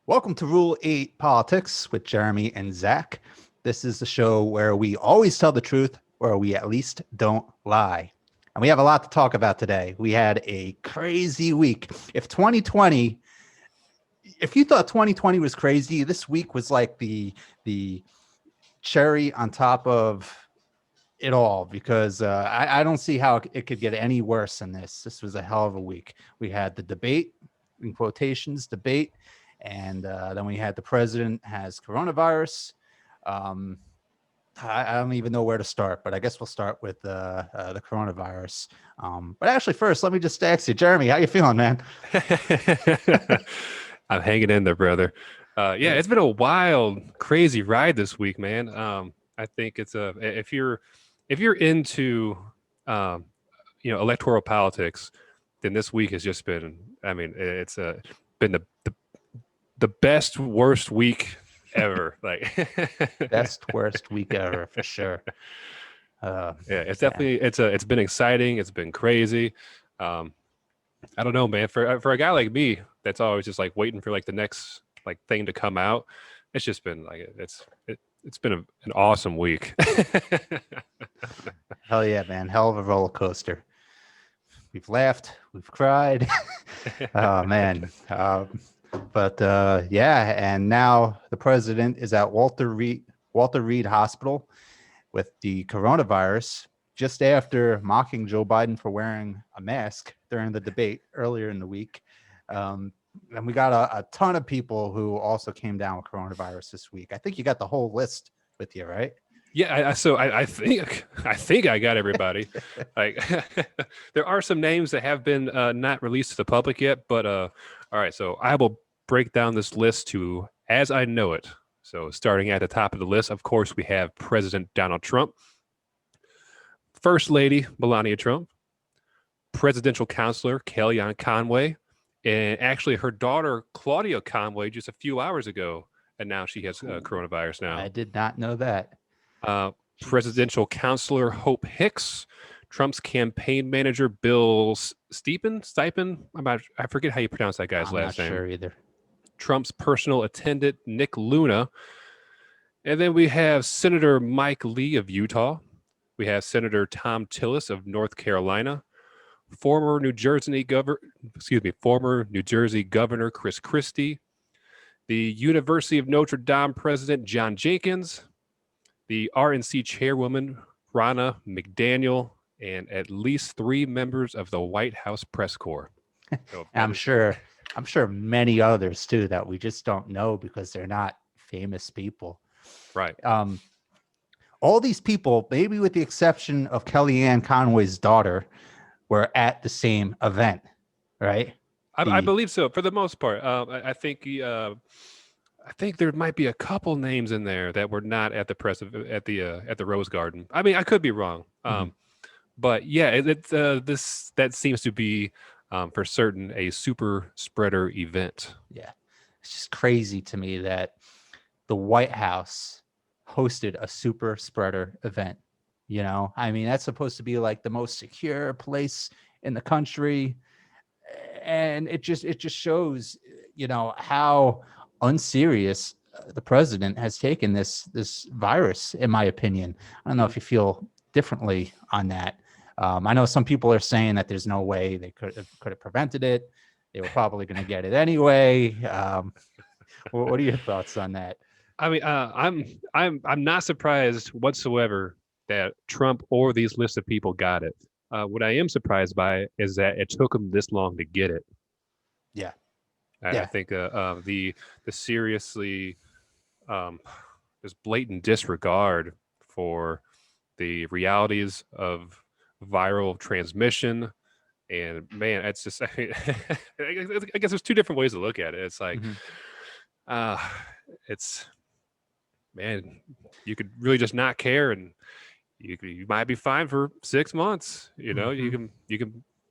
Welcome to Rule 8 Politics with Jeremy and Zach. This is the show where we always tell the truth, or we at least don't lie. And we have a lot to talk about today. We had a crazy week. If you thought 2020 was crazy, this week was like the cherry on top of it all because I don't see how it could get any worse than this. This was a hell of a week. We had the debate, in quotations, debate, and then we had the president has coronavirus. Um, I don't even know where to start, but I guess we'll start with the coronavirus. But actually, first, let me just ask you, Jeremy, how you feeling, man? I'm hanging in there, brother. Yeah, Good. it's been a wild, crazy ride this week, man. I think it's a if you're into um, electoral politics, then this week has just been. I mean, it's been the best worst week ever. Like, Best worst week ever for sure. yeah, it's Yeah. definitely it's been exciting. It's been crazy. Um, I don't know, man. For a guy like me, that's always just like waiting for like the next like thing to come out. It's just been like it's been an awesome week. Hell yeah, man. Hell of a roller coaster. We've laughed, we've cried. Oh man. But yeah, and now the president is at Walter Reed Hospital with the coronavirus just after mocking Joe Biden for wearing a mask during the debate earlier in the week. Um, and we got a ton of people who also came down with coronavirus this week. I think you got the whole list with you, right? Yeah, I think I got everybody. Like, there are some names that have been not released to the public yet, but all right. So I will break down this list to as I know it. So starting at the top of the list, of course, we have President Donald Trump, First Lady Melania Trump, Presidential Counselor Kellyanne Conway, and actually her daughter Claudia Conway just a few hours ago announced she has coronavirus I now. did not know that. uh, Jeez. Presidential Counselor Hope Hicks, Trump's campaign manager Bill Stipend. I forget how you pronounce that guy's I'm not last name. sure either. Trump's personal attendant Nick Luna, and then we have Senator Mike Lee of Utah. We have Senator Tom Tillis of North Carolina, former New Jersey Governor Chris Christie, the University of Notre Dame President John Jenkins, the RNC chairwoman, Ronna McDaniel, and at least three members of the White House press corps. So And that I'm is sure I'm sure many others too that we just don't know because they're not famous people. right. Um, all these people, maybe with the exception of Kellyanne Conway's daughter, were at the same event, right? I The believe so for the most part. I think there might be a couple names in there that were not at the at the Rose Garden. I mean, I could be wrong. Mhm. But yeah, it's this that seems to be for certain a super spreader event. Yeah, it's just crazy to me that the White House hosted a super spreader event. I mean, that's supposed to be like the most secure place in the country, and it just shows, how unserious the president has taken this virus. In my opinion, I don't know Mhm. if you feel differently on that. I know some people are saying that there's no way they could have prevented it. They were probably going to get it anyway. What are your thoughts on that? I mean, I'm not surprised whatsoever that Trump or these lists of people got it. What I am surprised by is that it took them this long to get it. Yeah, I yeah, think the seriously um, this blatant disregard for the realities of viral transmission. And man, it's just I guess there's two different ways to look at it. It's like hmm uh, it's man, you could really just not care, and you might be fine for 6 months. You know, hmm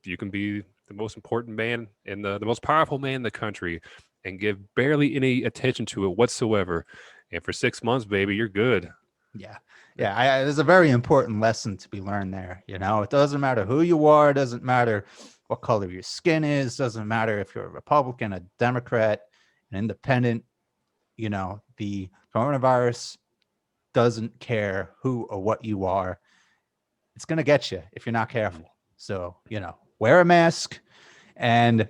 you can be the most important man and the most powerful man in the country, and give barely any attention to it whatsoever. And for 6 months, baby, you're good. yeah, yeah. There's a very important lesson to be learned there. It doesn't matter who you are. It doesn't matter what color your skin is. Doesn't matter if you're a Republican, a Democrat. an independent. The coronavirus doesn't care who or what you are. It's going to get you if you're not careful. So, wear a mask. And,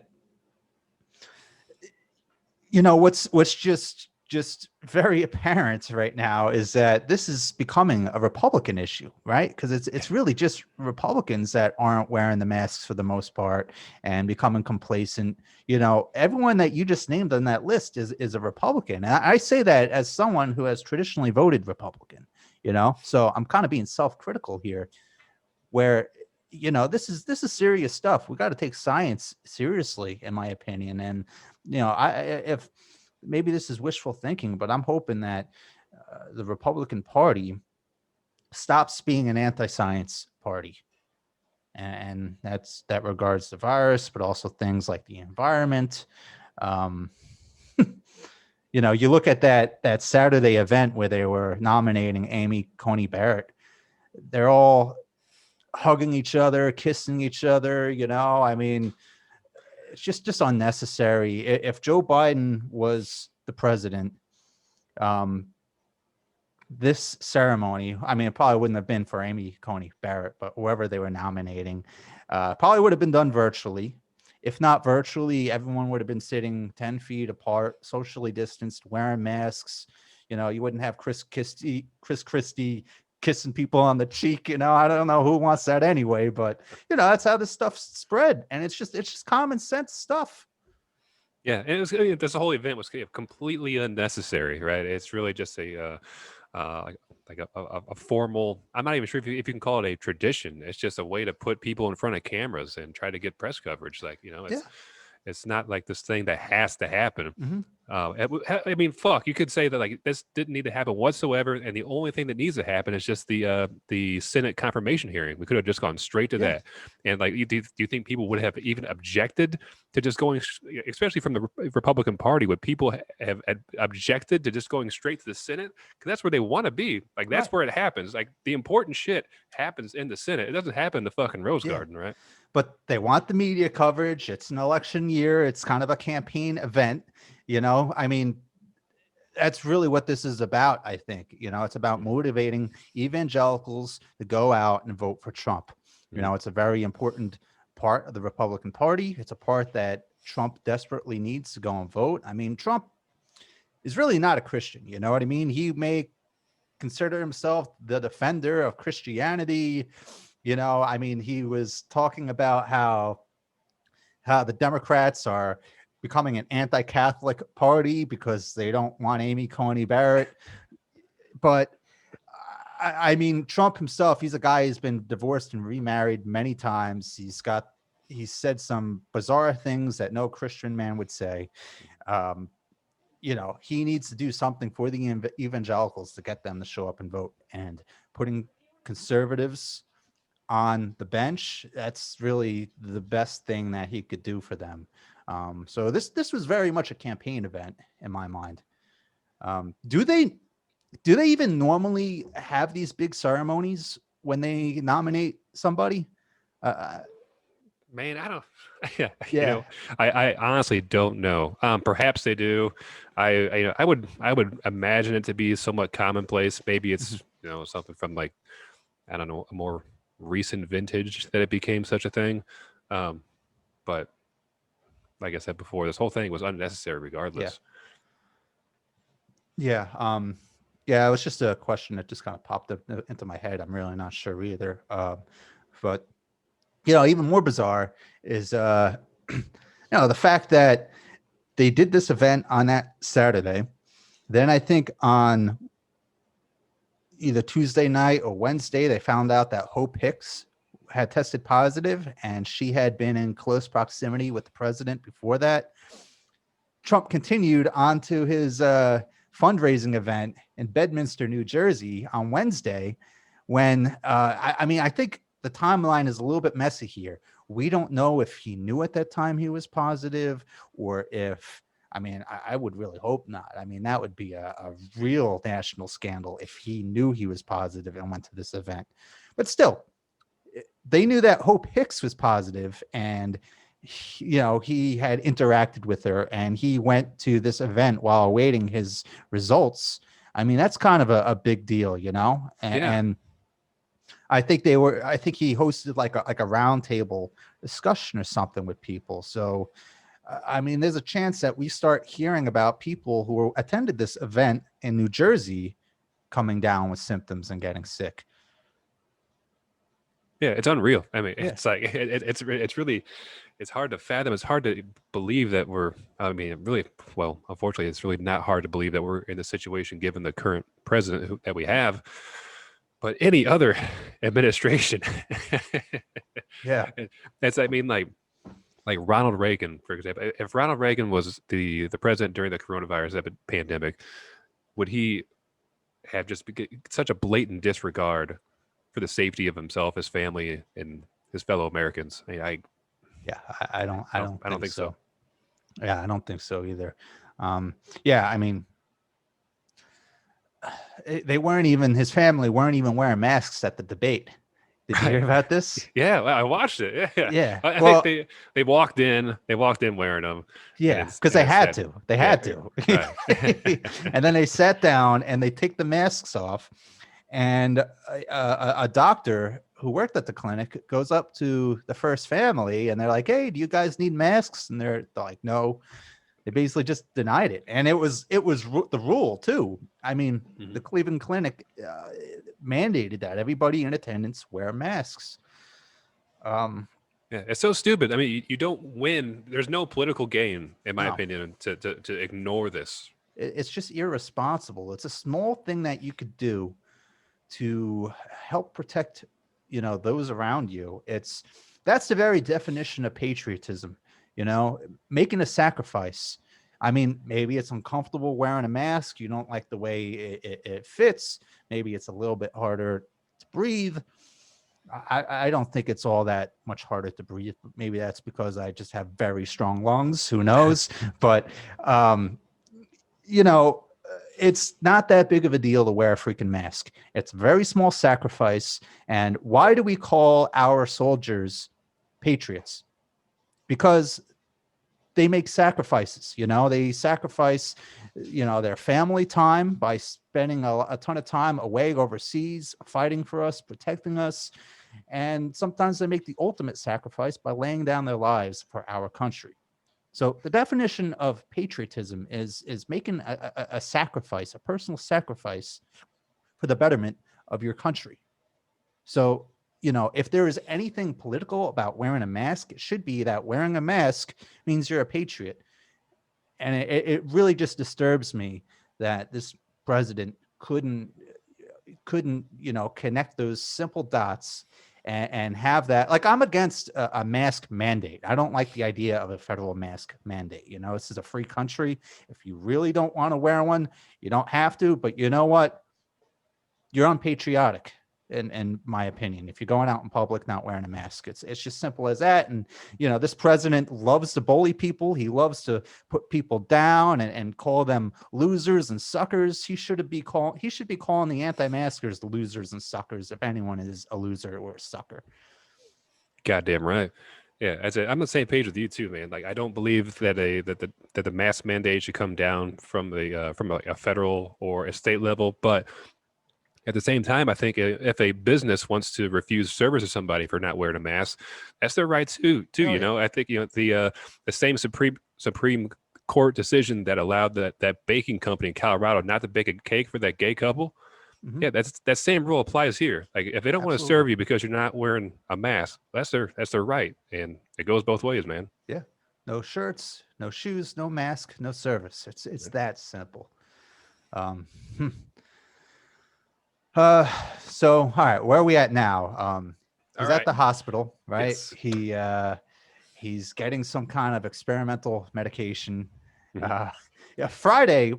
what's just very apparent right now is that this is becoming a Republican issue, right? Because it's really just Republicans that aren't wearing the masks for the most part and becoming complacent. Everyone that you just named on that list is a Republican. And I say that as someone who has traditionally voted Republican, so I'm kind of being self-critical here, where this is serious stuff. We got to take science seriously, in my opinion. And if maybe this is wishful thinking, but I'm hoping that the Republican Party stops being an anti-science party. And that regards the virus, but also things like the environment. You look at that Saturday event where they were nominating Amy Coney Barrett. They're all hugging each other, kissing each other. It's just unnecessary. If Joe Biden was the president, this ceremony, it probably wouldn't have been for Amy Coney Barrett, but whoever they were nominating, probably would have been done virtually. If not virtually, everyone would have been sitting 10 feet apart, socially distanced, wearing masks. You wouldn't have Chris Christie kissing people on the cheek. I don't know who wants that anyway, but that's how this stuff spread. And it's just common sense stuff. Yeah. And this whole event was completely unnecessary, right? It's really just a formal, I'm not even sure if you can call it a tradition. It's just a way to put people in front of cameras and try to get press coverage. It's not like this thing that has to happen. Mm-hmm. Fuck, you could say that this didn't need to happen whatsoever, and the only thing that needs to happen is just the Senate confirmation hearing. We could have just gone straight to that. And do you think people would have even objected to just going, especially from the Republican Party, would people have objected to just going straight to the Senate? Because that's where they want to be. That's where it happens. The important shit happens in the Senate. It doesn't happen in the fucking Rose Garden, right? But they want the media coverage. It's an election year. It's kind of a campaign event. That's really what this is about, I think. It's about motivating evangelicals to go out and vote for Trump. It's a very important part of the Republican Party. It's a part that Trump desperately needs to go and vote. Trump is really not a Christian. You know what I mean? He may consider himself the defender of Christianity. He was talking about how the Democrats are becoming an anti-Catholic party because they don't want Amy Coney Barrett. But Trump himself, he's a guy who's been divorced and remarried many times. He's said some bizarre things that no Christian man would say. He needs to do something for the evangelicals to get them to show up and vote. And putting conservatives on the bench, that's really the best thing that he could do for them. So this was very much a campaign event in my mind. Do they even normally have these big ceremonies when they nominate somebody? Man, I don't. I honestly don't know. Perhaps they do. I would imagine it to be somewhat commonplace. Maybe it's something from I don't know, a more recent vintage that it became such a thing. But like I said before, this whole thing was unnecessary regardless. Yeah. It was just a question that just kind of popped up into my head. I'm really not sure either. But even more bizarre is the fact that they did this event on that Saturday. Then I think on either Tuesday night or Wednesday, they found out that Hope Hicks had tested positive, and she had been in close proximity with the president before that. Trump continued on to his fundraising event in Bedminster, New Jersey on Wednesday, when I think the timeline is a little bit messy here. We don't know if he knew at that time he was positive, or if, I would really hope not. That would be a real national scandal if he knew he was positive and went to this event. But still, they knew that Hope Hicks was positive, and he had interacted with her and he went to this event while awaiting his results. I mean, that's kind of a big deal, Yeah. and I think he hosted like a round table discussion or something with people. So, I mean, there's a chance that we start hearing about people who attended this event in New Jersey coming down with symptoms and getting sick. Yeah, it's unreal. I mean, Yeah. it's like it's really it's hard to fathom. It's hard to believe that we're. I mean, really, well, unfortunately, it's really not hard to believe that we're in this situation given the current president that we have. But any other administration, Yeah. it's I mean, like Ronald Reagan, for example. If Ronald Reagan was the president during the coronavirus pandemic, would he have just such a blatant disregard for the safety of himself, his family, and his fellow Americans? I mean, Yeah. I don't I don't think so. Yeah, I don't think so either. Yeah, I mean, they weren't even, his family weren't even wearing masks at the debate. Did you hear about this? Yeah, well, I watched it. Yeah, Yeah. I Well, think they walked in. They walked in wearing them. yeah, because they had to. They had to. Right. And then they sat down and they take the masks off. And a doctor who worked at the clinic goes up to the first family and they're like, "Hey, do you guys need masks?" And they're like, "No." They basically just denied it, and it was the rule too. I mean, Mhm. the Cleveland Clinic mandated that everybody in attendance wear masks. Yeah, it's so stupid. I mean, you don't win. There's no political gain, in my No. opinion, to ignore this. It's just irresponsible. It's a small thing that you could do to help protect, those around you. That's the very definition of patriotism, making a sacrifice. I mean, maybe it's uncomfortable wearing a mask. You don't like the way it fits. Maybe it's a little bit harder to breathe. I don't think it's all that much harder to breathe. Maybe that's because I just have very strong lungs. Who knows? But, it's not that big of a deal to wear a freaking mask. It's a very small sacrifice. And why do we call our soldiers patriots? Because they make sacrifices. They sacrifice, their family time by spending a ton of time away overseas, fighting for us, protecting us. And sometimes they make the ultimate sacrifice by laying down their lives for our country. So the definition of patriotism is making a sacrifice, a personal sacrifice for the betterment of your country. So, if there is anything political about wearing a mask, it should be that wearing a mask means you're a patriot. And it really just disturbs me that this president couldn't, connect those simple dots and have that. Like, I'm against a mask mandate. I don't like the idea of a federal mask mandate. This is a free country. If you really don't want to wear one, you don't have to. But you know what? You're unpatriotic, in my opinion, if you're going out in public not wearing a mask. It's just simple as that. And this president loves to bully people. He loves to put people down and call them losers and suckers. He should be calling the anti-maskers the losers and suckers, if anyone is a loser or a sucker. Goddamn right. Yeah, I'm on the same page with you too, man. Like, I don't believe that the mask mandate should come down from a federal or a state level, but at the same time, I think if a business wants to refuse service to somebody for not wearing a mask, that's their right too. Yeah. I think the same Supreme Court decision that allowed that baking company in Colorado not to bake a cake for that gay couple. Mhm. Yeah, that same rule applies here. Like, if they don't want to serve you because you're not wearing a mask, that's their right, and it goes both ways, man. Yeah. No shirts, no shoes, no mask, no service. It's that simple. So all right, where are we at now? He's at the hospital, right? Yes. He's getting some kind of experimental medication. Mhm. Yeah, Friday,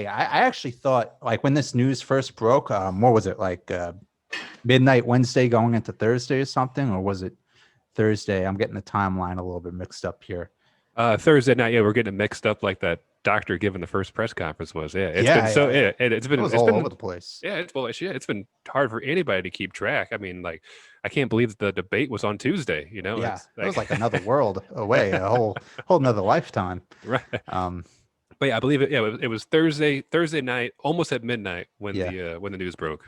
I actually thought, like, when this news first broke, what was it, like midnight Wednesday going into Thursday or something, or was it Thursday? I'm getting the timeline a little bit mixed up here. Thursday night, yeah, we're getting it mixed up like that doctor giving the first press conference was. Yeah, it's been all over the place. Yeah, it's been hard for anybody to keep track. I mean, like, I can't believe the debate was on Tuesday. You know, Yeah, it's it was like another world away, a whole nother lifetime. right. Um, But yeah, I believe it. Yeah, it was Thursday night, almost at midnight yeah. when the news broke.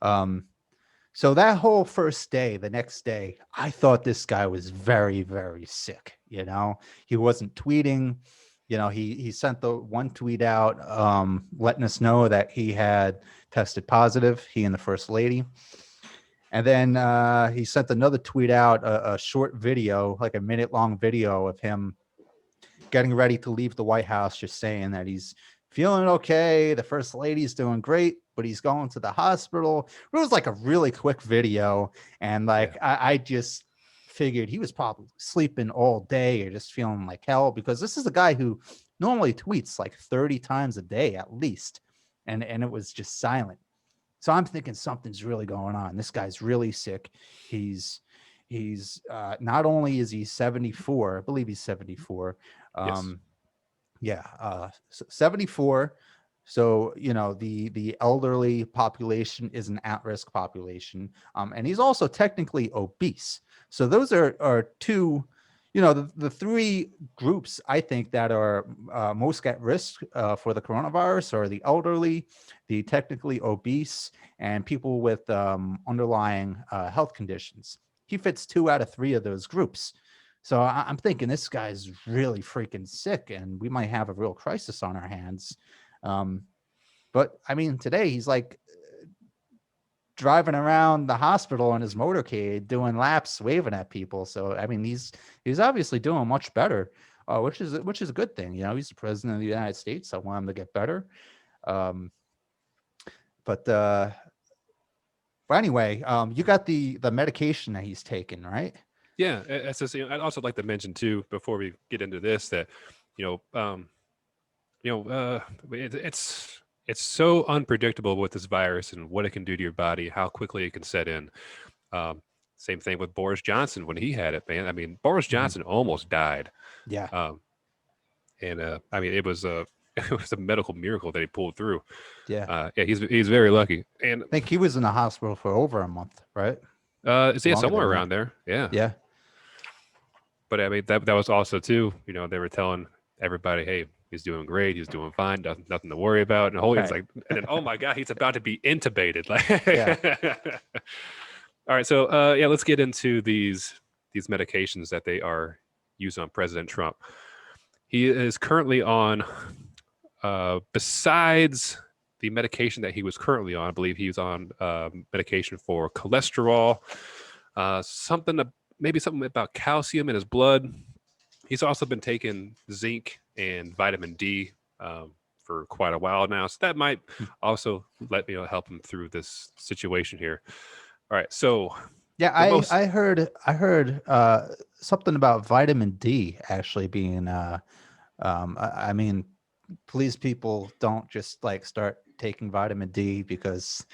Um, so that whole first day, the next day, I thought this guy was very, very sick. You know, he wasn't tweeting. You know, he sent the one tweet out, letting us know that he had tested positive. He and the first lady. And then he sent another tweet out, a short video, like a minute long video of him getting ready to leave the White House, just saying that he's feeling okay. The first lady's doing great, but he's going to the hospital. It was like a really quick video. And like, I just figured he was probably sleeping all day or just feeling like hell, because this is a guy who normally tweets like 30 times a day at least. And it was just silent. So I'm thinking something's really going on. This guy's really sick. He's not only is he 74, I believe he's 74. Yes. Yeah, 74. So, you know, the elderly population is an at-risk population. And he's also technically obese. So those are two, you know, the three groups I think that are most at risk for the coronavirus are the elderly, the technically obese, and people with underlying health conditions. He fits 2 out of 3 of those groups. So I'm thinking this guy's really freaking sick, and we might have a real crisis on our hands. But I mean, today he's like driving around the hospital in his motorcade, doing laps, waving at people. So I mean, he's obviously doing much better, which is a good thing. You know, he's the president of the United States. I want him to get better. Um, but anyway, you got the medication that he's taking, right? Yeah, that's just, I'd also like to mention too before we get into this that you know it's so unpredictable with this virus and what it can do to your body, how quickly it can set in. Um, Same thing with Boris Johnson when he had it, man. I mean, Boris Mhm. Johnson almost died, Yeah, um, and I mean it was a it was a medical miracle that he pulled through. yeah. Yeah, he's very lucky, and I think he was in the hospital for over a month, right? is yeah Longer somewhere than that. around there, yeah. Yeah. But I mean that was also too, you know, they were telling everybody, hey, he's doing great, he's doing fine, nothing to worry about. And the whole it's Right. like, and then oh my god, he's about to be intubated. Yeah. Like, all right, so yeah, let's get into these medications that they are using on President Trump. He is currently on, besides the medication that he was currently on, I believe he was on medication for cholesterol, maybe something about calcium in his blood. He's also been taking zinc and vitamin D for quite a while now, so that might also help him through this situation here. All right, so Yeah, the most I heard something about vitamin D actually being I mean, please people don't just like start taking vitamin D because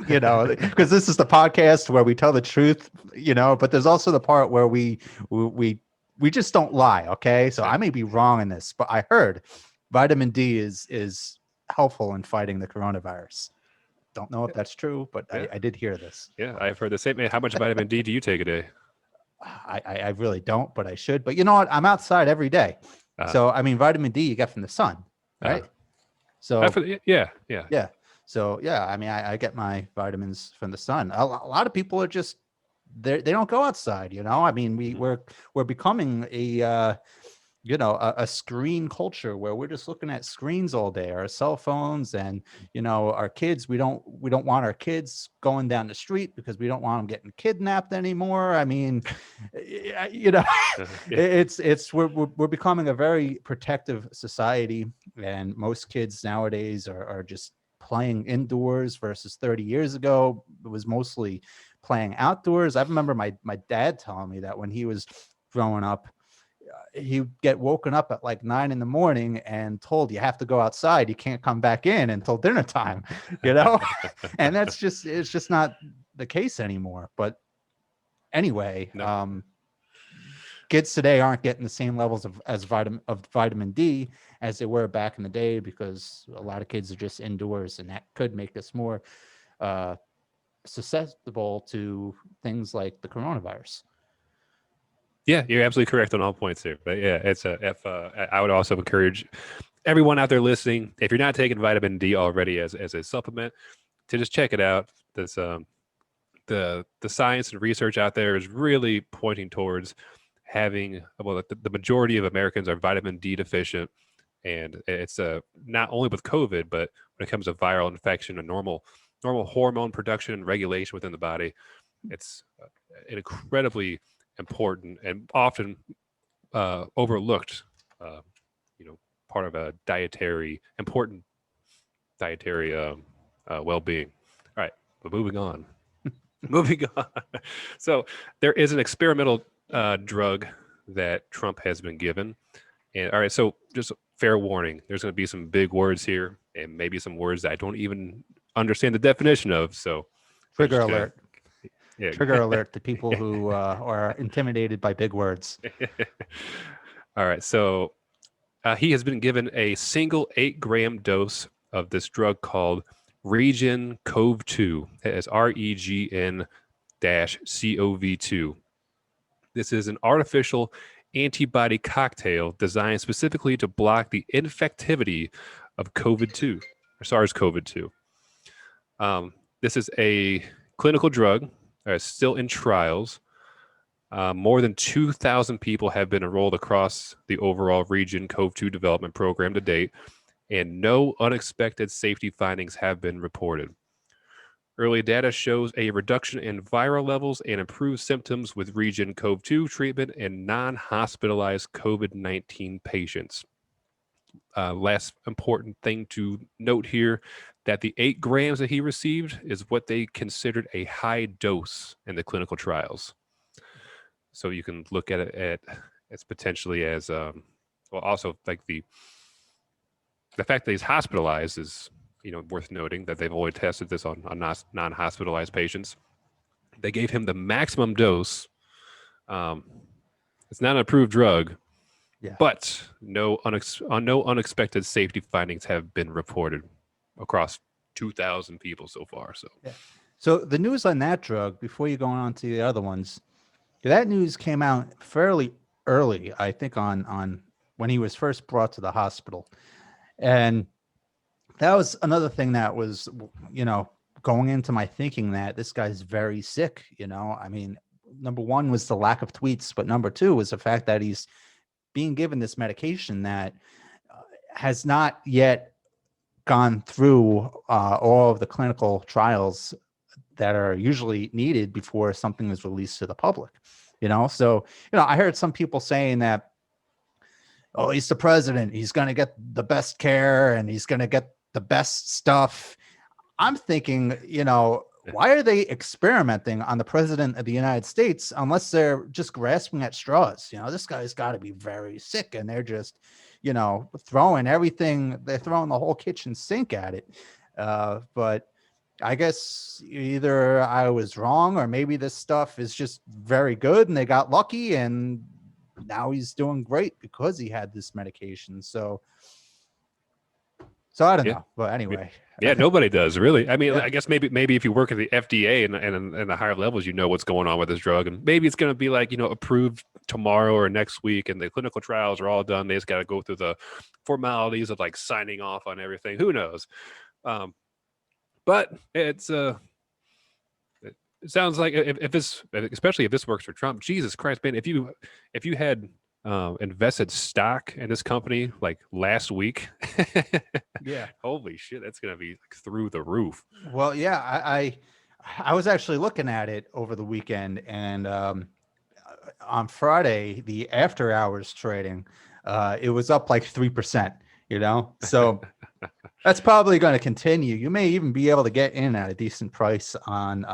you know, because this is the podcast where we tell the truth, you know, but there's also the part where we we just don't lie, okay? So I may be wrong in this, but I heard vitamin D is helpful in fighting the coronavirus. Don't know if that's true, but yeah, I did hear this. yeah, I've heard the same. Man, how much vitamin D do you take a day? I really don't, but I should. But you know what? I'm outside every day. Uh, So I mean, vitamin D you get from the sun, uh, right? So yeah. yeah. So yeah, I mean, I get my vitamins from the sun. A lot of people are just they don't go outside. You know, I mean, Mhm. we're becoming a you know, a screen culture where we're just looking at screens all day, our cell phones, and you know, our kids. We don't want our kids going down the street because we don't want them getting kidnapped anymore. I mean, you know, Yeah. it's we're becoming a very protective society, and most kids nowadays are just playing indoors versus 30 years ago. It was mostly playing outdoors. I remember my dad telling me that when he was growing up, he'd get woken up at like 9 in the morning and told you have to go outside. You can't come back in until dinner time, you know? And it's just not the case anymore. But anyway, No. kids today aren't getting the same levels of vitamin D as they were back in the day because a lot of kids are just indoors, and that could make us more uh, susceptible to things like the coronavirus. Yeah, you're absolutely correct on all points here. But yeah, it's a if I would also encourage everyone out there listening, if you're not taking vitamin D already as a supplement, to just check it out. This the science and research out there is really pointing towards having well the majority of Americans are vitamin D deficient, and it's not only with COVID, but when it comes to viral infection and normal hormone production and regulation within the body, it's an incredibly important and often overlooked, uh, part of a important dietary well-being. All right, but moving on. Moving on. So there is an experimental drug that Trump has been given. And all right, so just fair warning, there's going to be some big words here and maybe some words that I don't even understand the definition of. So we're Trigger just gonna, alert. yeah. Trigger alert to people who are intimidated by big words. All right, so he has been given a single 8-gram dose of this drug called Regen Cove 2. As REGN COV2. This is an artificial antibody cocktail designed specifically to block the infectivity of COVID-2 or SARS-CoV-2. This is a clinical drug, still in trials. More than 2,000 people have been enrolled across the overall Regen Cove 2 development program to date, and no unexpected safety findings have been reported. Early data shows a reduction in viral levels and improved symptoms with Regen Cove 2 treatment in non-hospitalized COVID-19 patients. Last important thing to note here, that the 8 grams that he received is what they considered a high dose in the clinical trials. So you can look at it as potentially as also like the fact that he's hospitalized is worth noting, that they've only tested this on non-hospitalized patients. They gave him the maximum dose. It's not an approved drug, Yeah. but no unexpected safety findings have been reported across 2,000 people so far. So Yeah. So the news on that drug, before you go on to the other ones, that news came out fairly early, I think, on when he was first brought to the hospital. And that was another thing that was, going into my thinking that this guy's very sick. I mean, number one was the lack of tweets, but number two was the fact that he's being given this medication that has not yet gone through all of the clinical trials that are usually needed before something is released to the public. So I heard some people saying that, oh, he's the president, he's going to get the best care and he's going to get the best stuff. I'm thinking, why are they experimenting on the president of the United States unless they're just grasping at straws? This guy's got to be very sick and they're just, throwing everything. They're throwing the whole kitchen sink at it. But I guess either I was wrong or maybe this stuff is just very good and they got lucky and now he's doing great because he had this medication. So I don't know. But anyway. Yeah, nobody does really. I mean, Yeah. I guess maybe if you work at the FDA and the higher levels, what's going on with this drug, and maybe it's going to be like approved tomorrow or next week, and the clinical trials are all done. They just got to go through the formalities of like signing off on everything. Who knows? But it sounds like if this, especially if this works for Trump, Jesus Christ, man! If you had invested stock in this company like last week, Yeah. holy shit, that's gonna be like through the roof. Well, yeah, I was actually looking at it over the weekend, and on Friday, the after hours trading, it was up like 3%. So that's probably going to continue. You may even be able to get in at a decent price on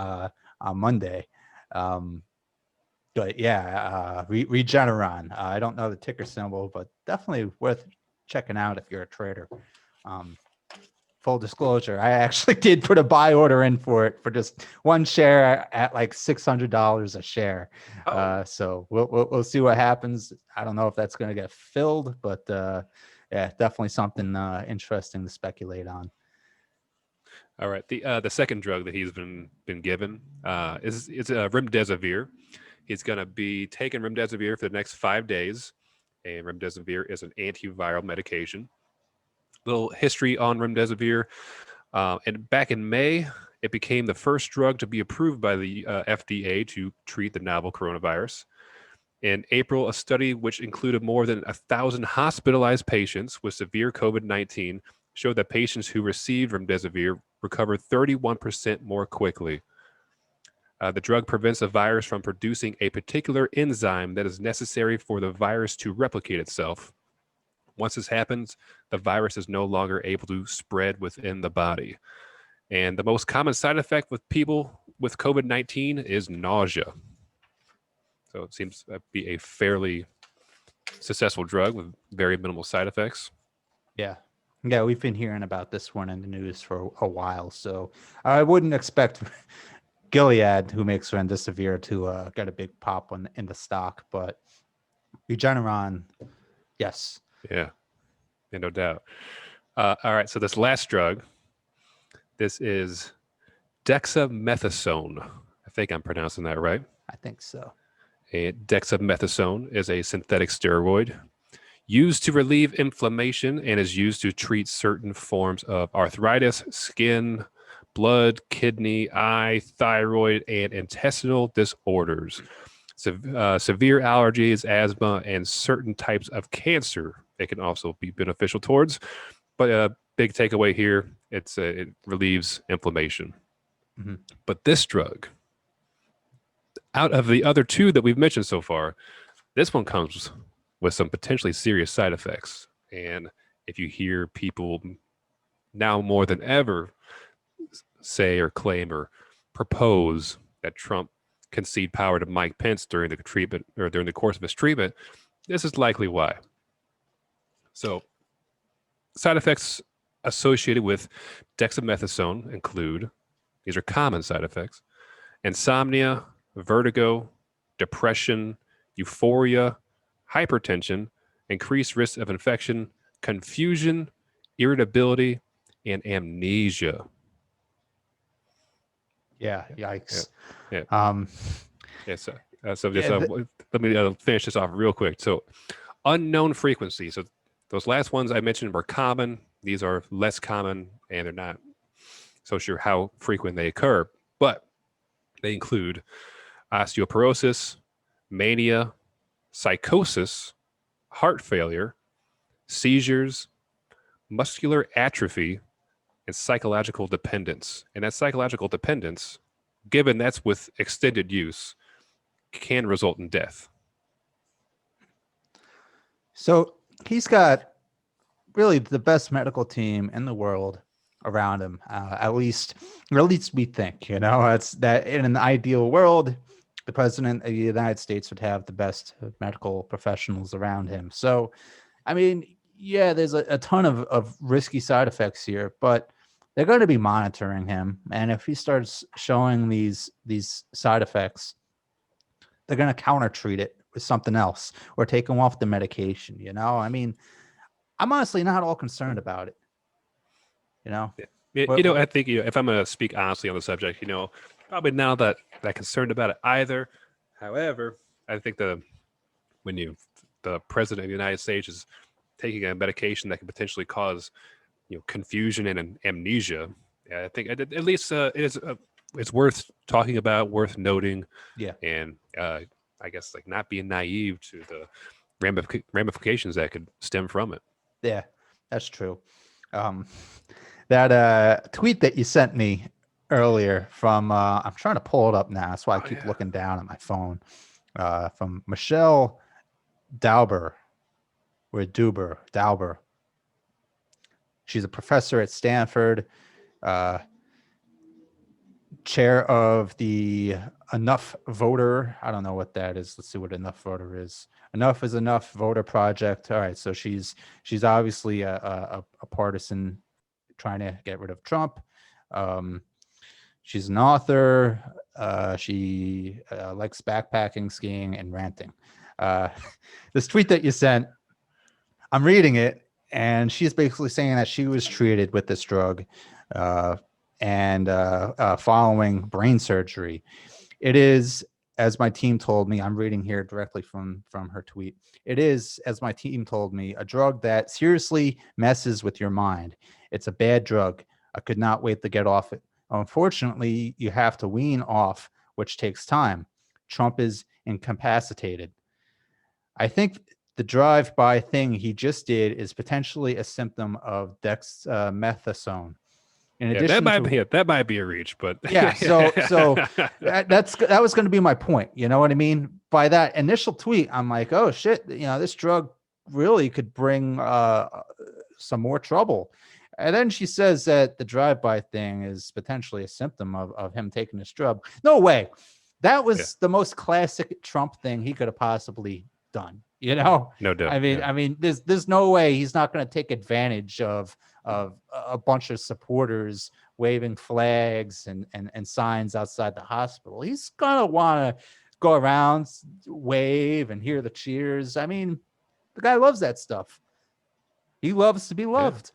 Monday. But yeah, Regeneron. I don't know the ticker symbol, but definitely worth checking out if you're a trader. Full disclosure, I actually did put a buy order in for it for just one share at like $600 a share. So we'll see what happens. I don't know if that's going to get filled, but yeah, definitely something interesting to speculate on. All right. The second drug that he's been given is remdesivir. He's going to be taking remdesivir for the next 5 days, and remdesivir is an antiviral medication. Little history on remdesivir. And back in May, it became the first drug to be approved by the FDA to treat the novel coronavirus. In April, a study which included more than 1,000 hospitalized patients with severe COVID-19 showed that patients who received remdesivir recovered 31% more quickly. The drug prevents a virus from producing a particular enzyme that is necessary for the virus to replicate itself. Once this happens, the virus is no longer able to spread within the body. And the most common side effect with people with COVID-19 is nausea. So it seems to be a fairly successful drug with very minimal side effects. Yeah. Yeah, we've been hearing about this one in the news for a while, so I wouldn't expect Gilead, who makes remdesivir, to get a big pop in the stock, but Regeneron, yes. Yeah, no doubt. All right, so this last drug, this is Dexamethasone. I think I'm pronouncing that right. I think so. Dexamethasone is a synthetic steroid used to relieve inflammation and is used to treat certain forms of arthritis, skin, blood, kidney, eye, thyroid, and intestinal disorders, severe allergies, asthma, and certain types of cancer. It can also be beneficial towards. But a big takeaway here, it relieves inflammation. Mm-hmm. But this drug, out of the other two that we've mentioned so far, this one comes with some potentially serious side effects. And if you hear people now more than ever say or claim or propose that Trump concede power to Mike Pence during the treatment or during the course of his treatment, this is likely why. So side effects associated with dexamethasone include, these are common side effects, insomnia, vertigo, depression, euphoria, hypertension, increased risk of infection, confusion, irritability, and amnesia. Yeah, yikes. Yeah. Yes. So just let me finish this off real quick. So unknown frequency. So those last ones I mentioned were common. These are less common, and they're not so sure how frequent they occur, but they include osteoporosis, mania, psychosis, heart failure, seizures, muscular atrophy, and psychological dependence. And that psychological dependence, given that's with extended use, can result in death. So he's got really the best medical team in the world around him, at least we think. It's that in an ideal world, the president of the United States would have the best medical professionals around him. So, I mean, yeah, there's a ton of risky side effects here, but they're going to be monitoring him. And if he starts showing these side effects, they're going to counter treat it with something else or take him off the medication. I mean, I'm honestly not all concerned about it. I think if I'm going to speak honestly on the subject, probably now that concerned about it either. However, I think when the president of the United States is taking a medication that can potentially cause confusion and amnesia, I think at least it's worth talking about, worth noting. Yeah, and I guess not being naive to the ramifications that could stem from it. Yeah, that's true. That tweet that you sent me earlier from I'm trying to pull it up now. That's why I keep looking down at my phone. From Michelle Dauber. She's a professor at Stanford, chair of the Enough Voter. I don't know what that is. Let's see what Enough Voter is. Enough is Enough Voter Project. All right, so she's obviously a partisan trying to get rid of Trump. She's an author. She likes backpacking, skiing, and ranting. This tweet that you sent, I'm reading it, and she's basically saying that she was treated with this drug and following brain surgery. It is, as my team told me, I'm reading here directly from her tweet. It is, as my team told me, a drug that seriously messes with your mind. It's a bad drug. I could not wait to get off it. Unfortunately, you have to wean off, which takes time. Trump is incapacitated. I think the drive-by thing he just did is potentially a symptom of dexamethasone. In Yeah, addition to that might be a reach, but yeah, so that was going to be my point. You know what I mean? By that initial tweet, I'm like, oh shit, this drug really could bring some more trouble. And then she says that the drive-by thing is potentially a symptom of him taking this drug. No way. That was the most classic Trump thing he could have possibly done. No doubt. I mean, there's no way he's not going to take advantage of a bunch of supporters waving flags and signs outside the hospital. He's going to want to go around, wave, and hear the cheers. I mean, the guy loves that stuff. He loves to be loved.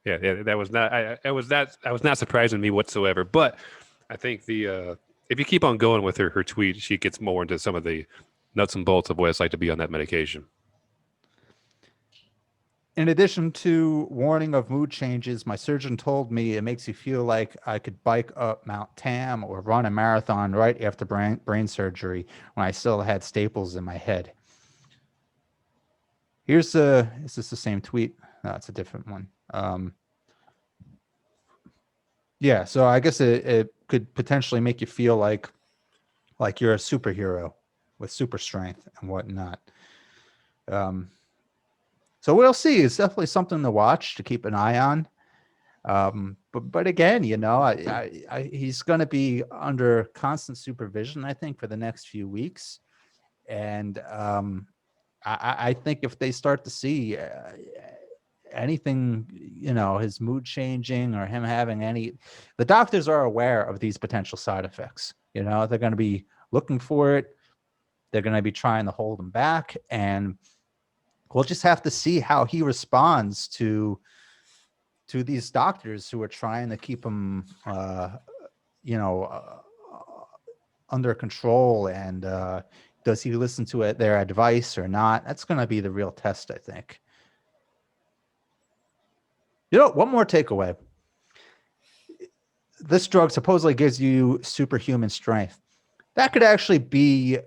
Yeah, that was not. I was not surprising me whatsoever. But I think if you keep on going with her tweet, she gets more into some of the nuts and bolts of what it's like to be on that medication. In addition to warning of mood changes, my surgeon told me it makes you feel like I could bike up Mount Tam or run a marathon right after brain surgery when I still had staples in my head. Is this the same tweet? No, it's a different one. Yeah, so I guess it could potentially make you feel like you're a superhero with super strength and whatnot. So we'll see. It's definitely something to watch, to keep an eye on. But again, he's going to be under constant supervision, I think, for the next few weeks. And I think if they start to see anything, his mood changing or him having the doctors are aware of these potential side effects. They're going to be looking for it. They're going to be trying to hold him back, and we'll just have to see how he responds to these doctors who are trying to keep him, under control. And does he listen to their advice or not? That's going to be the real test, I think. One more takeaway. This drug supposedly gives you superhuman strength. That could actually be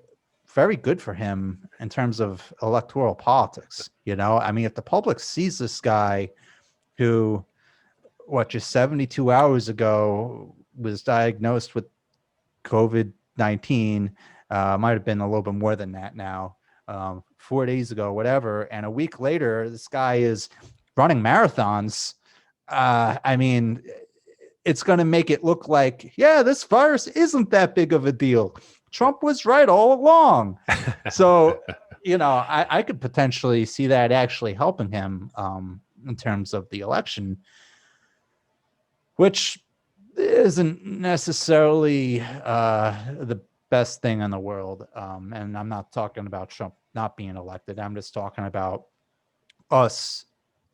very good for him in terms of electoral politics. I mean, if the public sees this guy who, just 72 hours ago was diagnosed with COVID-19, might have been a little bit more than that now, 4 days ago, whatever. And a week later, this guy is running marathons. I mean, it's going to make it look like, this virus isn't that big of a deal. Trump was right all along. So, I could potentially see that actually helping him in terms of the election, which isn't necessarily the best thing in the world. And I'm not talking about Trump not being elected. I'm just talking about us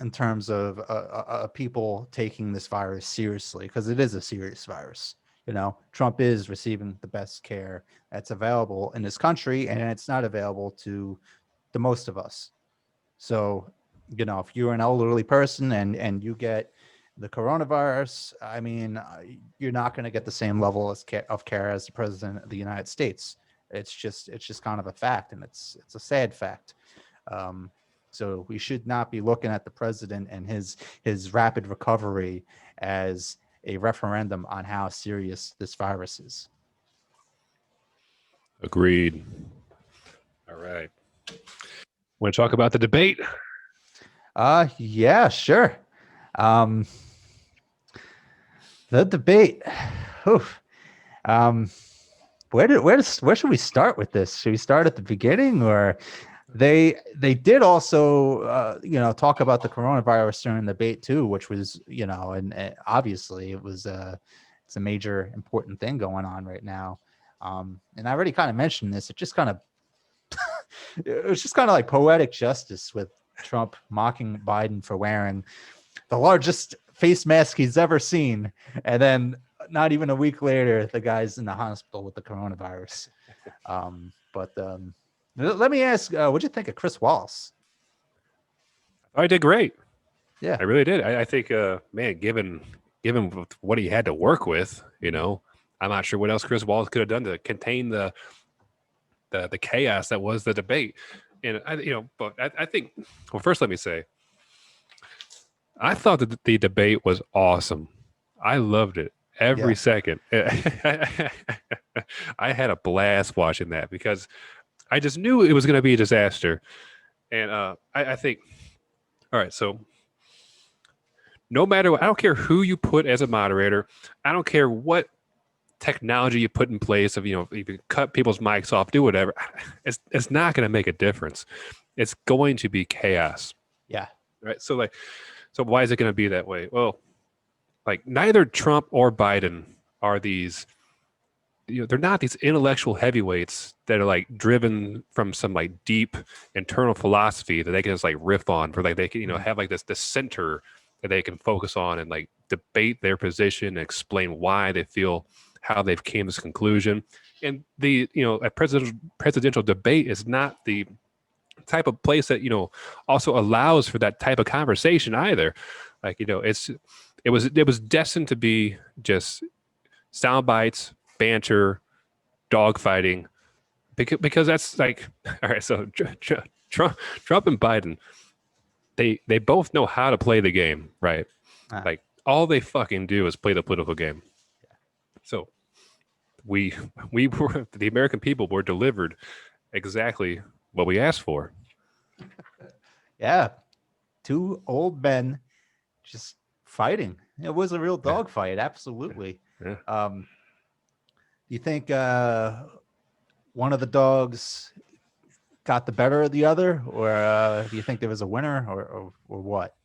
in terms of people taking this virus seriously, because it is a serious virus. Trump is receiving the best care that's available in this country, and it's not available to the most of us. So, if you're an elderly person and you get the coronavirus, I mean, you're not going to get the same level of care as the president of the United States. It's just kind of a fact, and it's a sad fact. So we should not be looking at the president and his rapid recovery as a referendum on how serious this virus is. Agreed. All right. Want to talk about the debate? Yeah, sure. The debate. Oof. Where should we start with this? Should we start at the beginning, or they did also talk about the coronavirus during the debate too, which was and obviously it's a major important thing going on right now. And I already kind of mentioned this. It was just kind of like poetic justice with Trump mocking Biden for wearing the largest face mask he's ever seen. And then not even a week later, the guy's in the hospital with the coronavirus. Let me ask, what'd you think of Chris Wallace? I did great. Yeah. I really did. I think, man, given what he had to work with, I'm not sure what else Chris Wallace could have done to contain the chaos that was the debate. And I think, well, first let me say, I thought that the debate was awesome. I loved it every second. I had a blast watching that because I just knew it was going to be a disaster. And I think, all right, so no matter what, I don't care who you put as a moderator. I don't care what technology you put in place of, you can cut people's mics off, do whatever. It's not going to make a difference. It's going to be chaos. Yeah. Right. So why is it going to be that way? Well, like neither Trump or Biden are these, they're not these intellectual heavyweights that are like driven from some like deep internal philosophy that they can just like riff on, for like they can, have like this center that they can focus on and like debate their position and explain why they feel how they've came to this conclusion. And the, a presidential debate is not the type of place that, also allows for that type of conversation either. Like, it was destined to be just sound bites, banter, dogfighting, because that's like, all right. So Trump and Biden, they both know how to play the game, right? Like all they fucking do is play the political game. So we were, the American people were delivered exactly what we asked for. Yeah. Two old men just fighting. It was a real dogfight. Absolutely. Yeah. Do you think one of the dogs got the better of the other, or do you think there was a winner, or what?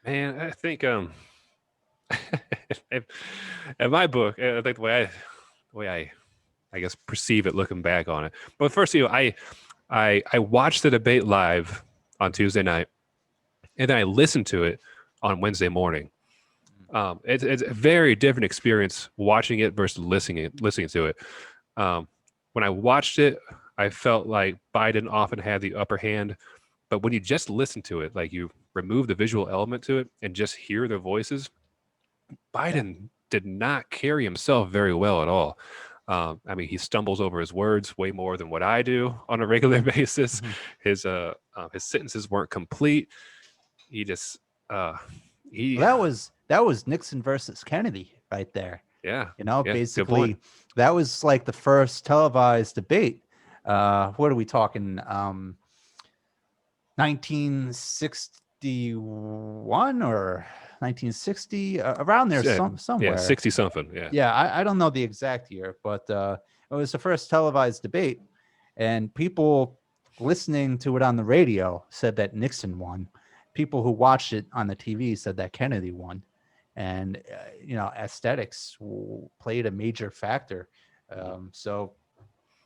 Man, I think in my book, I think the way I guess perceive it looking back on it. But first, I watched the debate live on Tuesday night, and then I listened to it on Wednesday morning. It's a very different experience watching it versus listening to it. When I watched it, I felt like Biden often had the upper hand, but when you just listen to it, like you remove the visual element to it and just hear their voices, Biden did not carry himself very well at all. I mean, he stumbles over his words way more than what I do on a regular basis. Mm-hmm. His sentences weren't complete. He just that was Nixon versus Kennedy right there. Yeah. Basically that was like the first televised debate. What are we talking? 1961 or 1960, around there, somewhere. Yeah, 60 something. Yeah. I don't know the exact year, but it was the first televised debate, and people listening to it on the radio said that Nixon won. People who watched it on the TV said that Kennedy won. And, aesthetics played a major factor. So,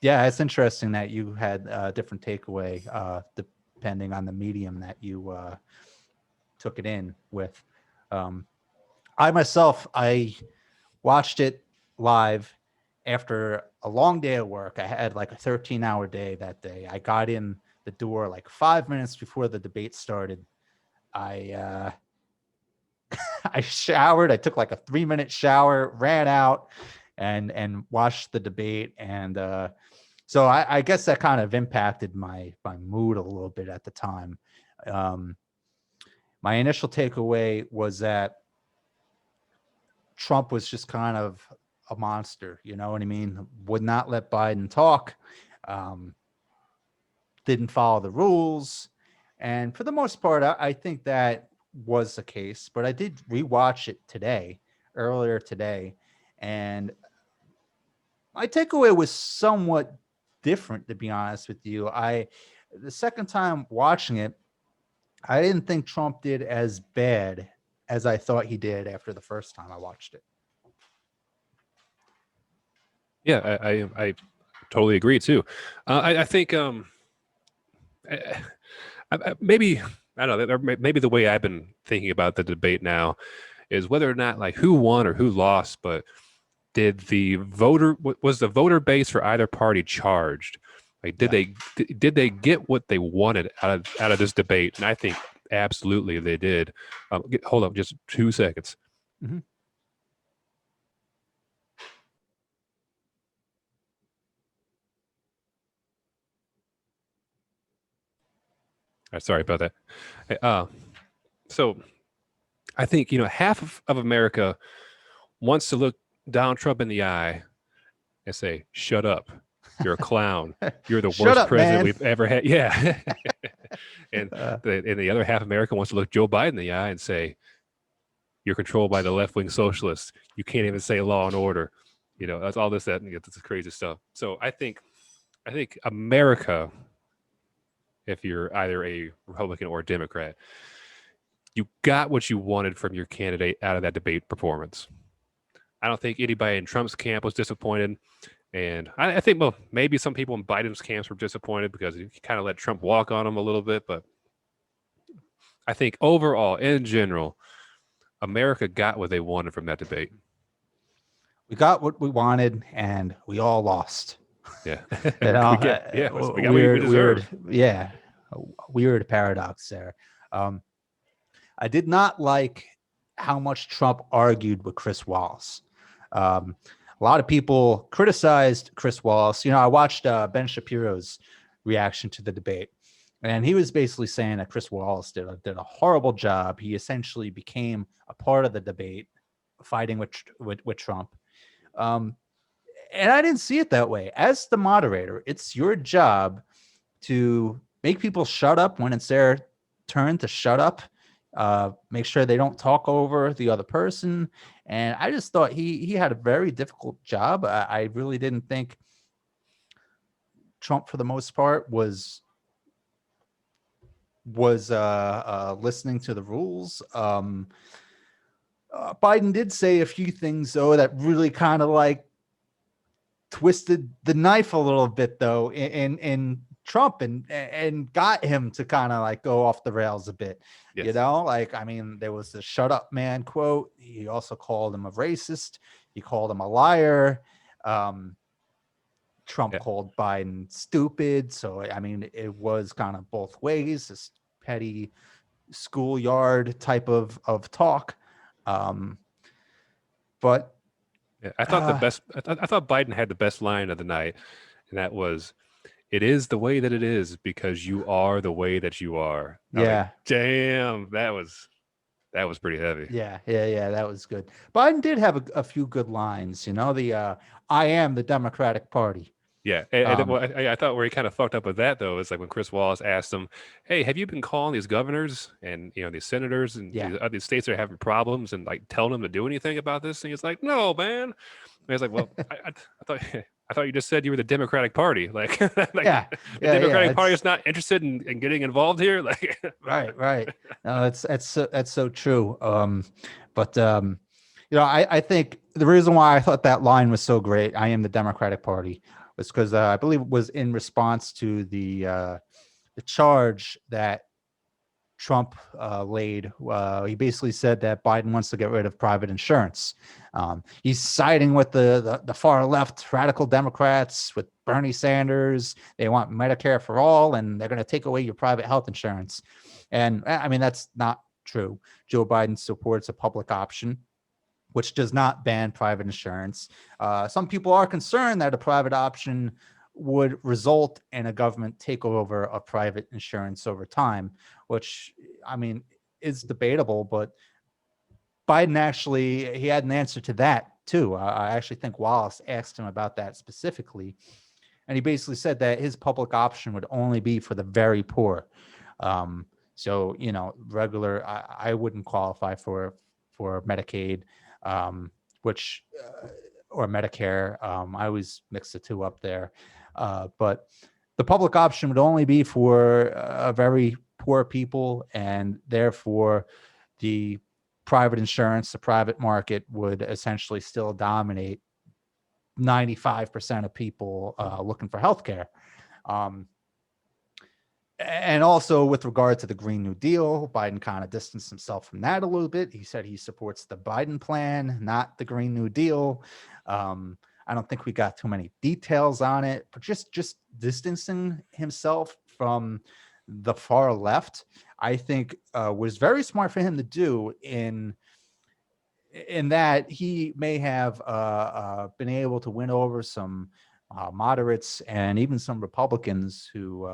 yeah, it's interesting that you had a different takeaway depending on the medium that you took it in with. I watched it live after a long day of work. I had like a 13-hour day that day. I got in the door like 5 minutes before the debate started. I showered. I took like a 3-minute shower, ran out and watched the debate. And so I guess that kind of impacted my mood a little bit at the time. My initial takeaway was that Trump was just kind of a monster, you know what I mean? Would not let Biden talk, didn't follow the rules. And for the most part, I think that was the case, but I did rewatch it earlier today, and my takeaway was somewhat different, to be honest with you. The second time watching it, I didn't think Trump did as bad as I thought he did after the first time I watched it. Yeah, I totally agree too. I think maybe I don't know. Maybe the way I've been thinking about the debate now is whether or not like who won or who lost, but was the voter base for either party charged? Like, did they get what they wanted out of this debate? And I think absolutely they did. Hold up, just 2 seconds. Mhm. Sorry about that. So I think half of America wants to look Donald Trump in the eye and say, "Shut up, you're a clown. You're the Shut worst up, president man." we've ever had." Yeah, and Uh, the other half of America wants to look Joe Biden in the eye and say, "You're controlled by the left wing socialists. You can't even say law and order." That's all this, that, and this crazy stuff. So I think America, if you're either a Republican or a Democrat, you got what you wanted from your candidate out of that debate performance. I don't think anybody in Trump's camp was disappointed. And I think, well, maybe some people in Biden's camps were disappointed because he kind of let Trump walk on him a little bit. But I think overall, in general, America got what they wanted from that debate. we got what we wanted, and we all lost. Yeah. We got we got weird, what we deserve. yeah, a weird paradox there. I did not like how much Trump argued with Chris Wallace. A lot of people criticized Chris Wallace. I watched Ben Shapiro's reaction to the debate, and he was basically saying that Chris Wallace did a horrible job. He essentially became a part of the debate, fighting with Trump. And I didn't see it that way. As the moderator, it's your job to make people shut up when it's their turn to shut up. Make sure they don't talk over the other person. And I just thought he had a very difficult job. I really didn't think Trump, for the most part, was listening to the rules. Biden did say a few things, though, that really kind of like twisted the knife a little bit, though, in Trump, and got him to kind of like go off the rails a bit. Yes. There was the "shut up, man" quote. He also called him a racist. He called him a liar. Trump called Biden stupid. So, it was kind of both ways, this petty schoolyard type of talk. But yeah, I thought I thought Biden had the best line of the night, and that was, "It is the way that it is because you are the way that you are." Yeah. Damn, that was pretty heavy. Yeah, that was good. Biden did have a few good lines, the "I am the Democratic Party." Yeah, I thought where he kind of fucked up with that, though, is like when Chris Wallace asked him, "Hey, have you been calling these governors and these senators and these states that are having problems and like telling them to do anything about this?" And he's like, "No, man." And he's like, "Well, I thought you just said you were the Democratic Party. Like, the Democratic Party is not interested in getting involved here." Like, right. No, that's so true. I think the reason why I thought that line was so great, "I am the Democratic Party," was because I believe it was in response to the charge that Trump laid. He basically said that Biden wants to get rid of private insurance. He's siding with the far left radical Democrats, with Bernie Sanders. They want Medicare for all, and they're going to take away your private health insurance. And that's not true. Joe Biden supports a public option, which does not ban private insurance. Some people are concerned that a private option would result in a government takeover of private insurance over time, which is debatable. But Biden he had an answer to that too. I actually think Wallace asked him about that specifically, and he basically said that his public option would only be for the very poor. So regular, I wouldn't qualify for Medicaid, or Medicare. I always mix the two up there. But the public option would only be for very poor people, and therefore the private insurance, the private market, would essentially still dominate 95% of people looking for healthcare. And also with regard to the Green New Deal, Biden kind of distanced himself from that a little bit. He said he supports the Biden plan, not the Green New Deal. I don't think we got too many details on it, but just distancing himself from the far left, I think was very smart for him to do in that he may have been able to win over some moderates and even some Republicans who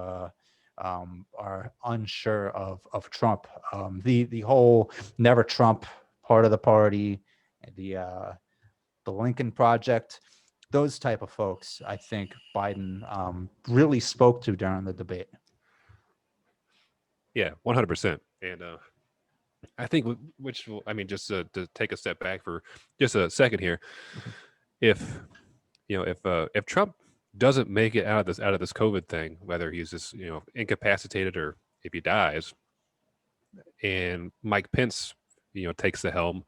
are unsure of Trump. The whole never Trump part of the party, the Lincoln Project, those type of folks, I think Biden really spoke to during the debate. Yeah, 100%. And I think, just to take a step back for just a second here, if Trump doesn't make it out of this COVID thing, whether he's just incapacitated or if he dies, and Mike Pence takes the helm,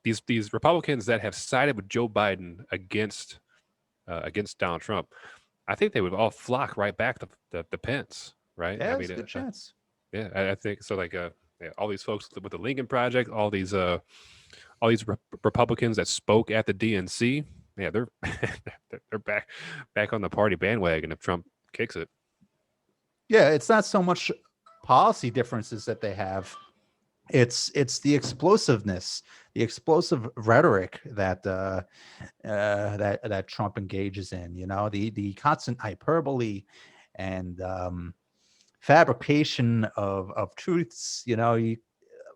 these Republicans that have sided with Joe Biden against Donald Trump, I think they would all flock right back to Pence, right? Yeah, there's a good chance. Yeah, I think so. Like, all these folks with the Lincoln Project, all these Republicans that spoke at the DNC, yeah, they're they're back on the party bandwagon if Trump kicks it. Yeah, it's not so much policy differences that they have. It's the explosiveness, the explosive rhetoric that that Trump engages in. The constant hyperbole and fabrication of truths.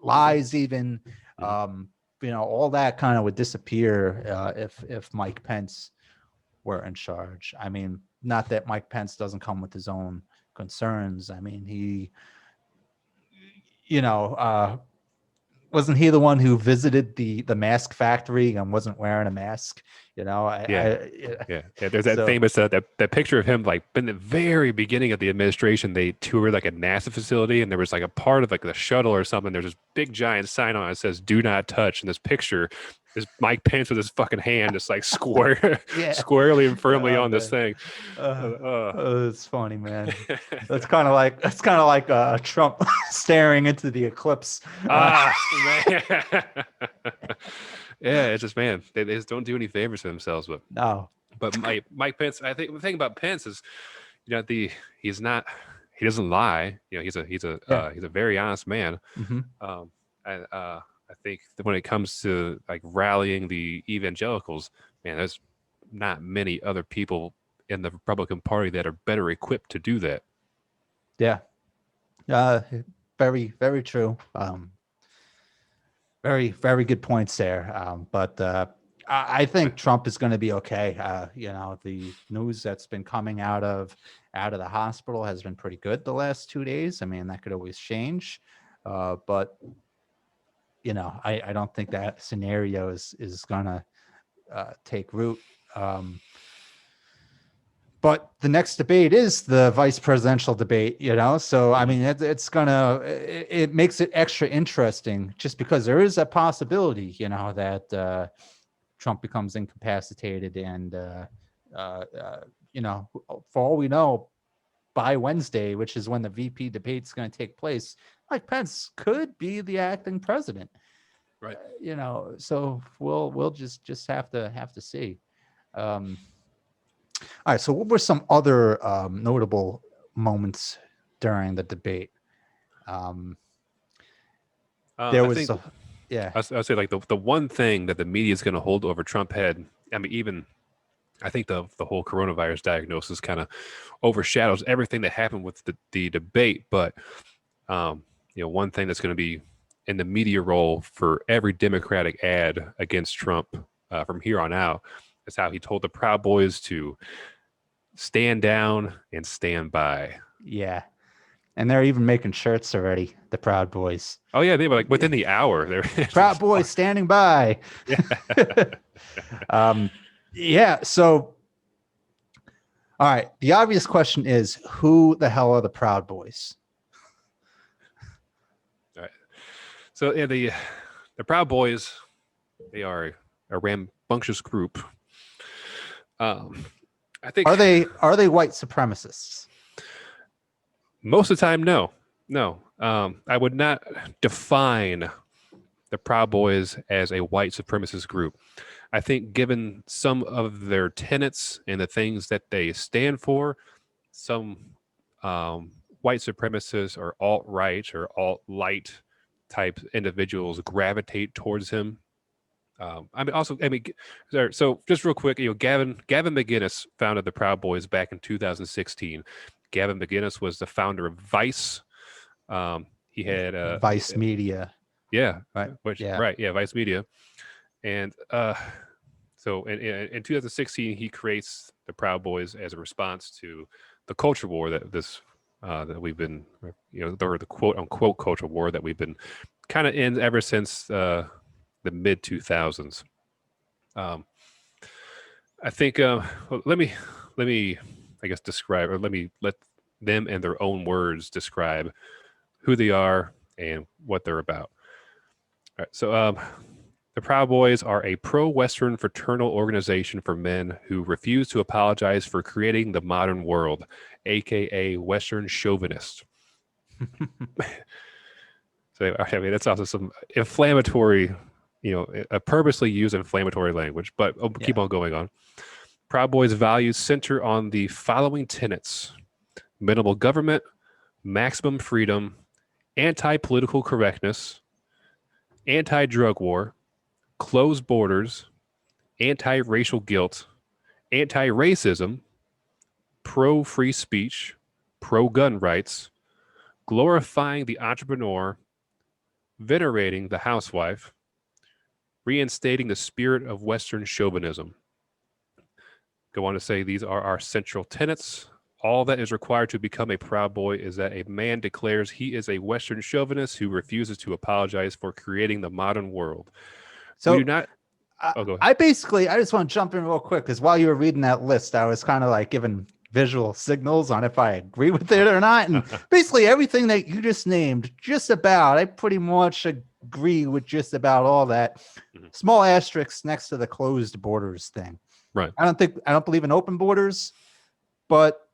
Lies even. All that kind of would disappear if Mike Pence were in charge. I mean, not that Mike Pence doesn't come with his own concerns. I mean, he, wasn't he the one who visited the mask factory and wasn't wearing a mask? Yeah. There's that famous that picture of him, like in the very beginning of the administration. They toured like a NASA facility, and there was like a part of like the shuttle or something. There's this big giant sign on it that says "Do not touch." And this picture is Mike Pence with his fucking hand just like squarely and firmly on this thing. It's funny, man. That's kind of like Trump staring into the eclipse. Man. Yeah, it's just, man, they just don't do any favors for themselves. But Mike Pence, I think the thing about Pence is, he doesn't lie. He's a very honest man. Mm-hmm. I think that when it comes to like rallying the evangelicals, man, there's not many other people in the Republican Party that are better equipped to do that. Yeah. Very, very true. Very, very good points there. But I think Trump is going to be okay. The news that's been coming out of the hospital has been pretty good the last 2 days. I mean, that could always change. But I don't think that scenario is going to take root. But the next debate is the vice presidential debate, so I mean, it makes it extra interesting just because there is a possibility, that Trump becomes incapacitated and, for all we know, by Wednesday, which is when the VP debate is going to take place, Mike Pence could be the acting president. Right. So we'll just have to see. All right. So what were some other notable moments during the debate? There was, I'll say like the one thing that the media is going to hold over Trump head. I mean, I think the whole coronavirus diagnosis kind of overshadows everything that happened with the debate. But one thing that's going to be in the media role for every Democratic ad against Trump from here on out is how he told the Proud Boys to stand down and stand by. Yeah. And they're even making shirts already, the Proud Boys. Oh, yeah. They were like within the hour. They're Proud Boys standing by. Yeah. Yeah. So, all right. The obvious question is, who the hell are the Proud Boys? All right. So, yeah, the Proud Boys, they are a rambunctious group. I think are they white supremacists? Most of the time, no. I would not define the Proud Boys as a white supremacist group. I think, given some of their tenets and the things that they stand for, some white supremacists or alt-right or alt-light type individuals gravitate towards him. So just real quick, Gavin McGinnis founded the Proud Boys back in 2016. Gavin McGinnis was the founder of Vice. He had Vice Media. Yeah, Right. Vice Media, and so in 2016 he creates the Proud Boys as a response to the culture war that we've been, or the quote unquote culture war that we've been kind of in ever since the mid 2000s. I think let me I guess describe, or let them in their own words describe who they are and what they're about. All right, so the Proud Boys are a pro-Western fraternal organization for men who refuse to apologize for creating the modern world, aka Western chauvinists. So I mean, that's also some inflammatory, a purposely used inflammatory language, but I'll keep on going on. Proud Boys' values center on the following tenets: minimal government, maximum freedom, anti-political correctness, anti-drug war, closed borders, anti-racial guilt, anti-racism, pro-free speech, pro-gun rights, glorifying the entrepreneur, venerating the housewife, reinstating the spirit of Western chauvinism. Go on to say these are our central tenets. All that is required to become a Proud Boy is that a man declares he is a Western chauvinist who refuses to apologize for creating the modern world. So we do not. I just want to jump in real quick, because while you were reading that list, I was kind of like giving visual signals on if I agree with it or not. And basically everything that you just named, just about, I pretty much agree with just about all that. Mm-hmm. Small asterisks next to the closed borders thing. Right. I don't believe in open borders, but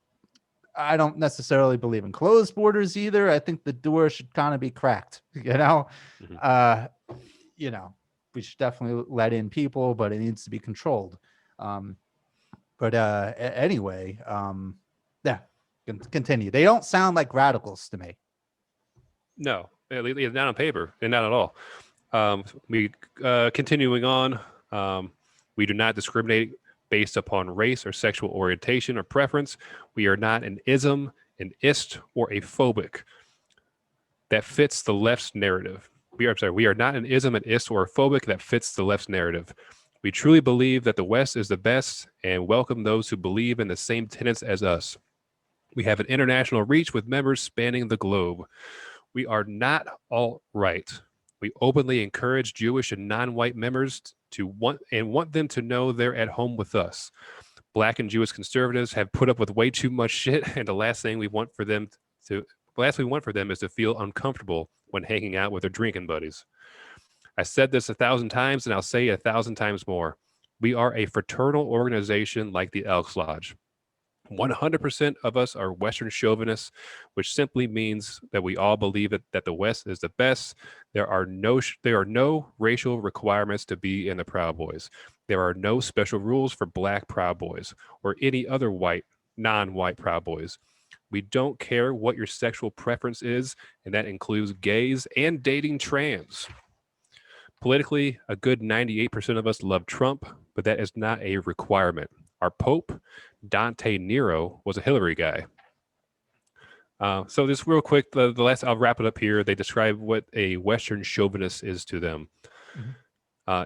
I don't necessarily believe in closed borders either. I think the door should kind of be cracked, Mm-hmm. We should definitely let in people, but it needs to be controlled. Anyway, continue. They don't sound like radicals to me. No, not on paper, and not at all. Continuing on, we do not discriminate based upon race or sexual orientation or preference. We are not an ism, an ist, or a phobic that fits the left's narrative. We are not an ism, an ist, or a phobic that fits the left's narrative. We truly believe that the West is the best and welcome those who believe in the same tenets as us. We have an international reach with members spanning the globe. We are not alt-right. We openly encourage Jewish and non-white members to want them to know they're at home with us. Black and Jewish conservatives have put up with way too much shit, and the last thing we want for them is to feel uncomfortable when hanging out with their drinking buddies. I said this 1,000 times, and I'll say it 1,000 times more. We are a fraternal organization like the Elks Lodge. 100% of us are Western chauvinists, which simply means that we all believe that the West is the best. There are no racial requirements to be in the Proud Boys. There are no special rules for Black Proud Boys or any other non-white Proud Boys. We don't care what your sexual preference is, and that includes gays and dating trans. Politically, a good 98% of us love Trump, but that is not a requirement. Our Pope, Dante Nero, was a Hillary guy. So just real quick, the last, I'll wrap it up here. They describe what a Western chauvinist is to them. Mm-hmm.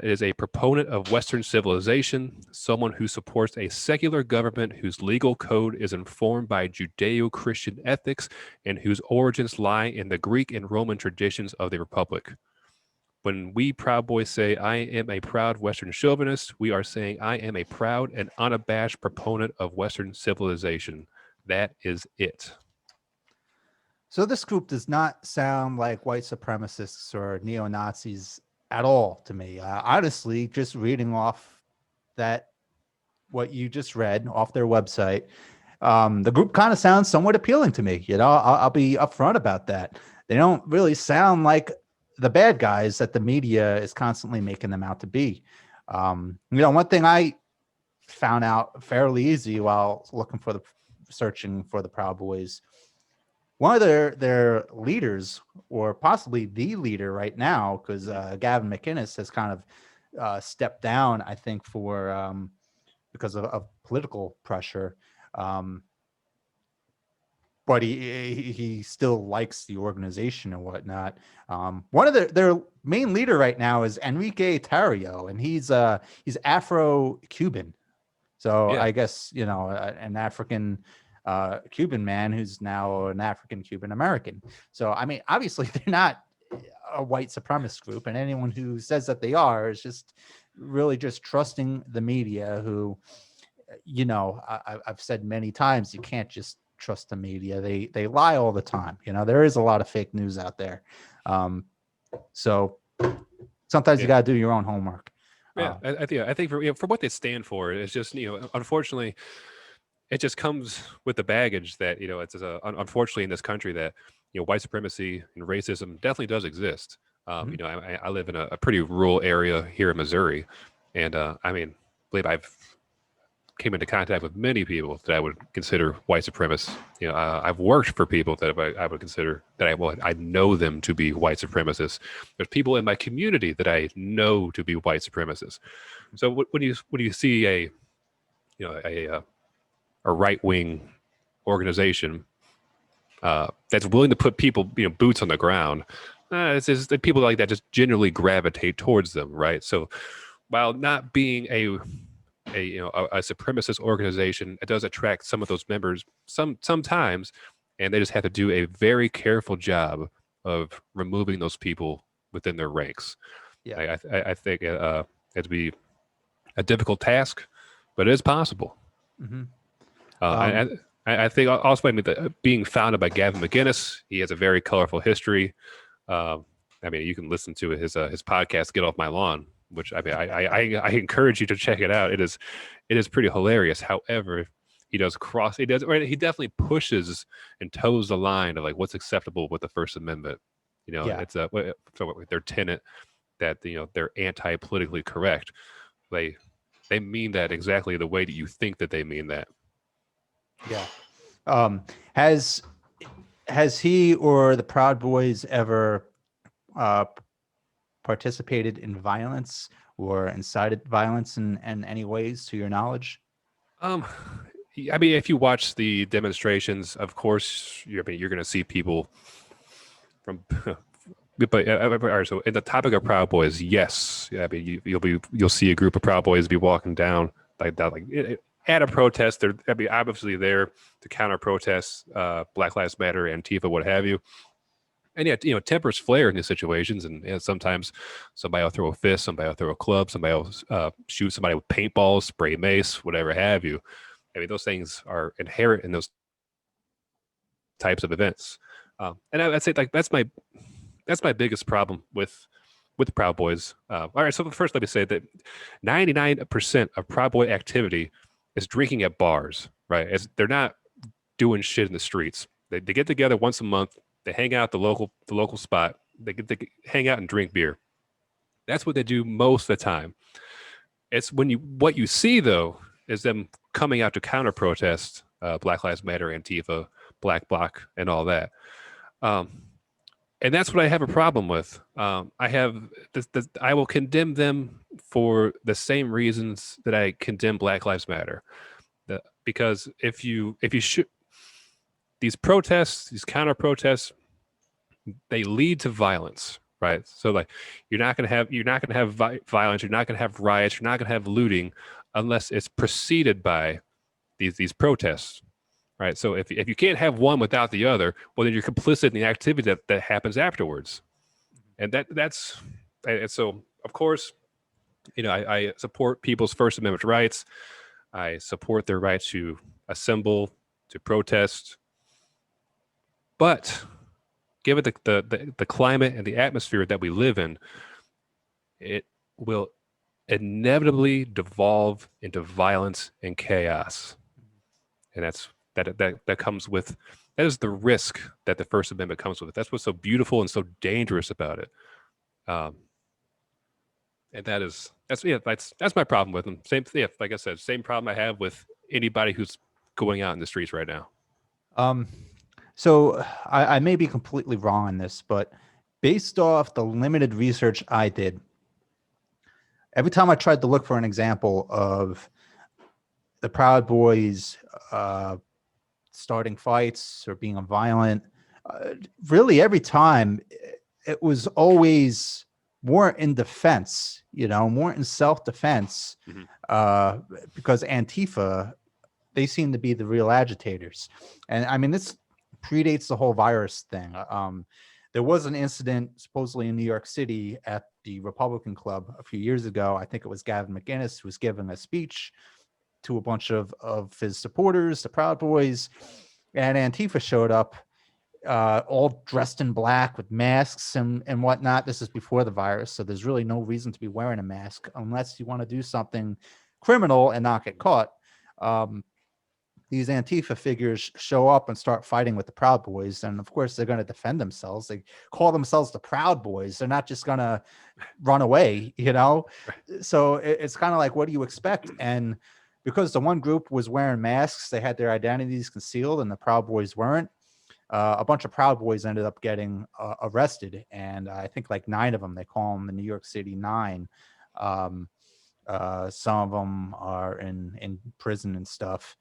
It is a proponent of Western civilization, someone who supports a secular government whose legal code is informed by Judeo-Christian ethics and whose origins lie in the Greek and Roman traditions of the Republic. When we Proud Boys say, I am a proud Western chauvinist, we are saying I am a proud and unabashed proponent of Western civilization. That is it. So this group does not sound like white supremacists or neo-Nazis at all to me. Honestly, just reading off what you just read off their website, The group kind of sounds somewhat appealing to me. I'll be upfront about that. They don't really sound like the bad guys that the media is constantly making them out to be. One thing I found out fairly easy while searching for the Proud Boys, one of their leaders, or possibly the leader right now, because Gavin McInnes has kind of stepped down, I think, because of political pressure. But he still likes the organization and whatnot. One of their main leader right now is Enrique Tarrio, and he's Afro-Cuban. So Yeah. I guess, an African Cuban man who's now an African Cuban American. So, I mean, obviously they're not a white supremacist group, and anyone who says that they are is just really just trusting the media who, I've said many times, you can't just trust the media. They lie all the time. There is a lot of fake news out there. So sometimes you got to do your own homework. Yeah, I think for what they stand for, it's just, unfortunately, it just comes with the baggage that, it's unfortunately in this country that, white supremacy and racism definitely does exist. I live in a pretty rural area here in Missouri, and I believe I've came into contact with many people that I would consider white supremacists. I've worked for people that I would consider that I know them to be white supremacists. There's people in my community that I know to be white supremacists. So when you see a right wing organization that's willing to put people boots on the ground, it's just that people like that just generally gravitate towards them, right? So while not being a supremacist organization, it does attract some of those members sometimes, and they just have to do a very careful job of removing those people within their ranks. Yeah, I think it'd be a difficult task, but it is possible. Mm-hmm. I think also, being founded by Gavin McInnes, he has a very colorful history. You can listen to his podcast, Get Off My Lawn, which I encourage you to check it out. It is pretty hilarious. However, he definitely pushes and toes the line of like what's acceptable with the First Amendment. It's their tenet that they're anti-politically correct. They mean that exactly the way that you think that they mean that. Yeah. Has he or the Proud Boys ever participated in violence or incited violence in any ways, to your knowledge? If you watch the demonstrations, of course, you're going to see people from. But so in the topic of Proud Boys, yes, you'll see a group of Proud Boys be walking down like that, at a protest. They're obviously there to counter protests, Black Lives Matter, Antifa, what have you. And yeah, tempers flare in these situations, and sometimes somebody will throw a fist, somebody will throw a club, somebody will shoot somebody with paintballs, spray mace, whatever have you. Those things are inherent in those types of events. And I'd say that's my biggest problem with the Proud Boys. All right, so first let me say that 99% of Proud Boy activity is drinking at bars, right? They're not doing shit in the streets. They get together once a month. They hang out at the local spot. They hang out and drink beer. That's what they do most of the time. It's what you see though is them coming out to counter protest, Black Lives Matter, Antifa, Black Bloc, and all that. And that's what I have a problem with. I will condemn them for the same reasons that I condemn Black Lives Matter. Because if you should, these protests, these counter protests, they lead to violence, right? So like you're not going to have violence, you're not going to have riots, you're not going to have looting unless it's preceded by these protests. Right. So if you can't have one without the other, well, then you're complicit in the activity that happens afterwards. And so, of course, I support people's First Amendment rights. I support their right to assemble, to protest. But given the climate and the atmosphere that we live in, it will inevitably devolve into violence and chaos. And that's that comes with, that is the risk that the First Amendment comes with. That's what's so beautiful and so dangerous about it. And that's my problem with them. Same, yeah, like I said, same problem I have with anybody who's going out in the streets right now. So I may be completely wrong on this, but based off the limited research I did, every time I tried to look for an example of the Proud Boys starting fights or being violent, really every time it was always more in defense, more in self-defense, because Antifa, they seem to be the real agitators. And I mean, this predates the whole virus thing. There was an incident supposedly in New York City at the Republican Club a few years ago. I think it was Gavin McInnes who was giving a speech to a bunch of his supporters, the Proud Boys, and Antifa showed up, all dressed in black with masks and whatnot. This is before the virus, so there's really no reason to be wearing a mask unless you want to do something criminal and not get caught. These Antifa figures show up and start fighting with the Proud Boys. And of course, they're going to defend themselves. They call themselves the Proud Boys. They're not just going to run away, So it's kind of like, what do you expect? And because the one group was wearing masks, they had their identities concealed and the Proud Boys weren't. A bunch of Proud Boys ended up getting arrested. And I think like 9 of them, they call them the New York City 9. Some of them are in prison and stuff.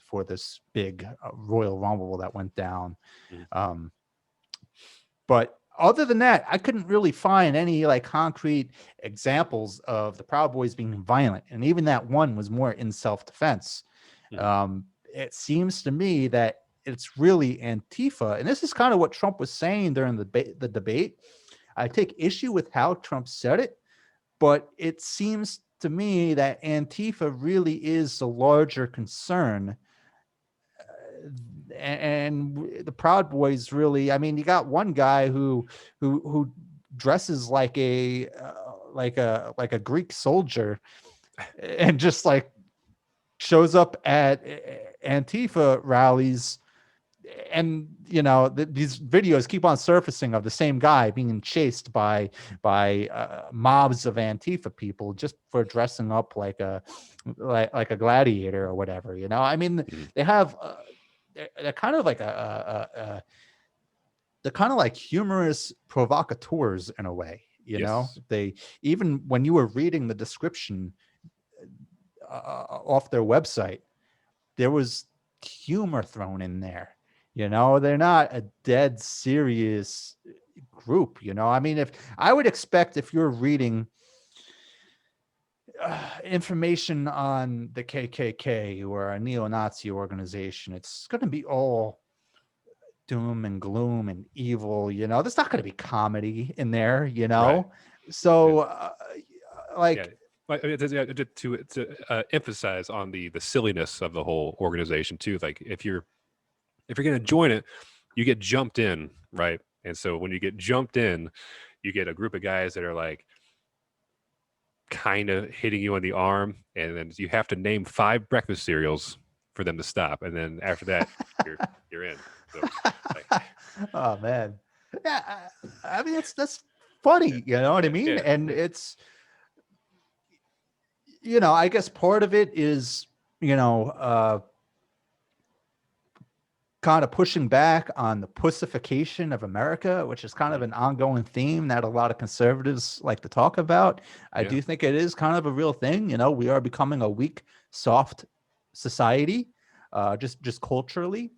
For this big Royal Rumble that went down. But other than that, I couldn't really find any like concrete examples of the Proud Boys being violent. And even that one was more in self-defense. It seems to me that it's really Antifa. And this is kind of what Trump was saying during the debate. I take issue with how Trump said it, but it seems to me that Antifa really is the larger concern. And the Proud Boys really, I mean, you got one guy who dresses like a Greek soldier and just like shows up at Antifa rallies. And these videos keep on surfacing of the same guy being chased by mobs of Antifa people just for dressing up like a gladiator or whatever. I mean, they have they're kind of like they're kind of like humorous provocateurs in a way. They, even when you were reading the description off their website, there was humor thrown in there. They're not a dead serious group. I mean, if I would expect, if you're reading information on the KKK or a neo-Nazi organization, it's going to be all doom and gloom and evil. There's not going to be comedy in there. Right. So to emphasize on the silliness of the whole organization too. Like if you're going to join it, you get jumped in, right? And so when you get jumped in, you get a group of guys that are like kind of hitting you on the arm, and then you have to name 5 breakfast cereals for them to stop. And then after that, you're in. So, oh man, yeah. I mean, that's funny. You know what I mean? Yeah. And it's, I guess part of it is, kind of pushing back on the pussification of America, which is kind of an ongoing theme that a lot of conservatives like to talk about. I do think it is kind of a real thing. We are becoming a weak, soft society, just culturally.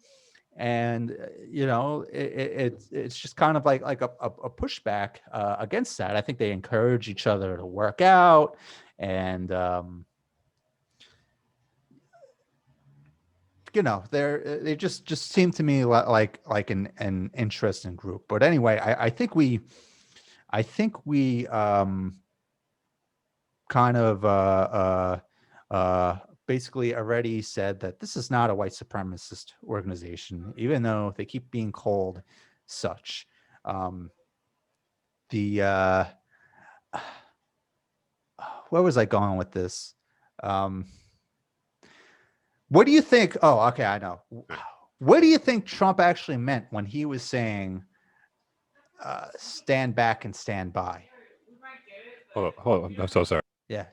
And, it's just kind of like a pushback against that. I think they encourage each other to work out and, they just seem to me like an interesting group. But anyway, I think we kind of basically already said that this is not a white supremacist organization, even though they keep being called such. Where was I going with this? What do you think? Oh, okay, I know. What do you think Trump actually meant when he was saying stand back and stand by? Hold on. I'm so sorry. Yeah.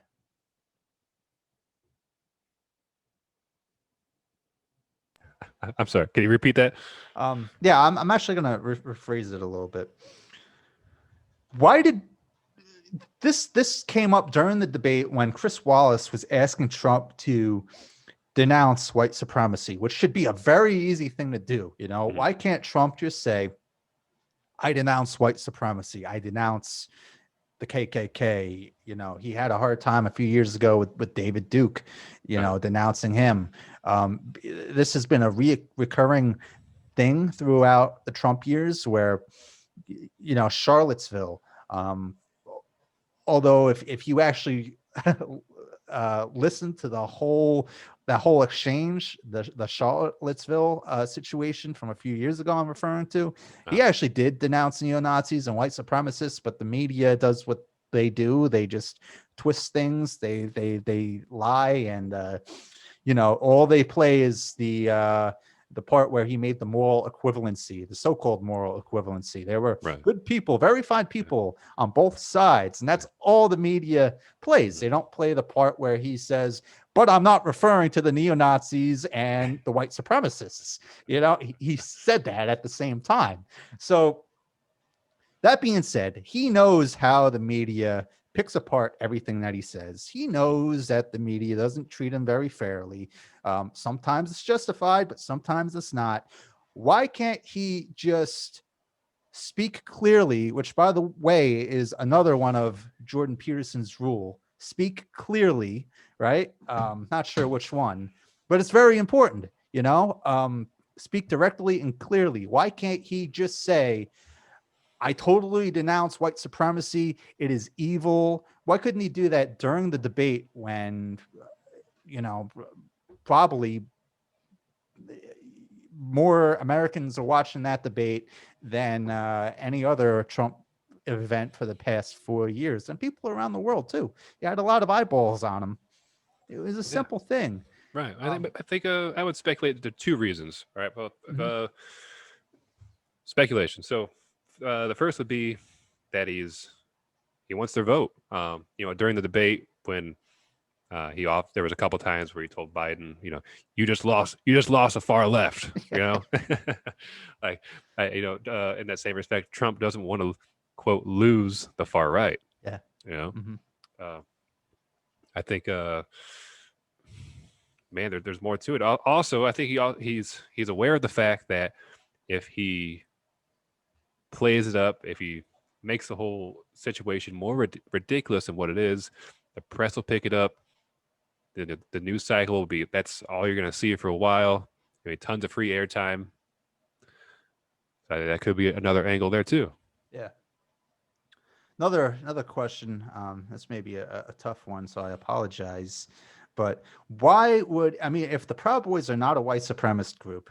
I'm sorry. Can you repeat that? Yeah, I'm actually going to rephrase it a little bit. Why did this came up during the debate when Chris Wallace was asking Trump to denounce white supremacy, which should be a very easy thing to do. You know, why can't Trump just say, I denounce white supremacy. I denounce the KKK. You know, he had a hard time a few years ago with David Duke, denouncing him. This has been a recurring thing throughout the Trump years where, Charlottesville, although if you actually listen to that whole exchange, the Charlottesville situation from a few years ago I'm referring to, he actually did denounce neo-Nazis and white supremacists, but the media does what they do. They just twist things. They lie, and all they play is the part where he made the moral equivalency, the so-called moral equivalency. There were good people, very fine people on both sides, and that's all the media plays. They don't play the part where he says, but I'm not referring to the neo-Nazis and the white supremacists. He said that at the same time. So that being said, he knows how the media picks apart everything that he says. He knows that the media doesn't treat him very fairly. Sometimes it's justified, but sometimes it's not. Why can't he just speak clearly, which, by the way, is another one of Jordan Peterson's rule? Speak clearly, right? Not sure which one, but it's very important, speak directly and clearly. Why can't he just say, I totally denounce white supremacy. It is evil. Why couldn't he do that during the debate when, probably more Americans are watching that debate than any other Trump event for the past 4 years, and people around the world too. He had a lot of eyeballs on him. It was a simple thing. Right. I think I would speculate there are two reasons. All right. Well, speculation. So the first would be that he wants their vote. During the debate when there was a couple times where he told Biden, you just lost the far left. Like, in that same respect, Trump doesn't want to quote lose the far right. Yeah. I think man, there's more to it. Also, I think he's aware of the fact that if he plays it up, if he makes the whole situation more ridiculous than what it is, the press will pick it up. The news cycle will be, that's all you're going to see for a while. Tons of free airtime. So that could be another angle there too. Yeah. Another question. This may be a tough one, so I apologize. But if the Proud Boys are not a white supremacist group,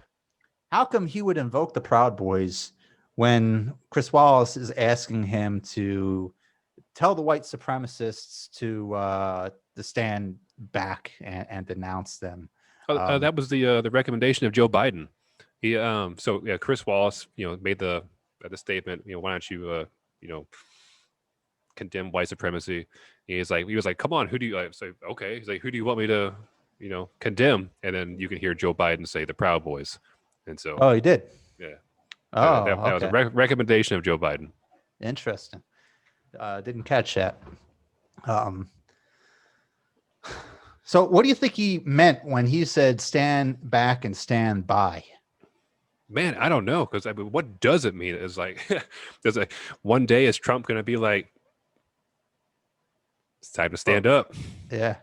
how come he would invoke the Proud Boys when Chris Wallace is asking him to tell the white supremacists to stand back and denounce them? That was the recommendation of Joe Biden. He Chris Wallace, made the statement. Why don't you condemn white supremacy? He was like, come on, who do you say? Okay, he's like, who do you want me to condemn? And then you can hear Joe Biden say the Proud Boys. And so, oh, he did. Yeah. Oh, that was a recommendation of Joe Biden. Interesting. Didn't catch that. So what do you think he meant when he said stand back and stand by? Man, I don't know, because what does it mean? It's like, one day is Trump going to be like, it's time to stand up? Yeah.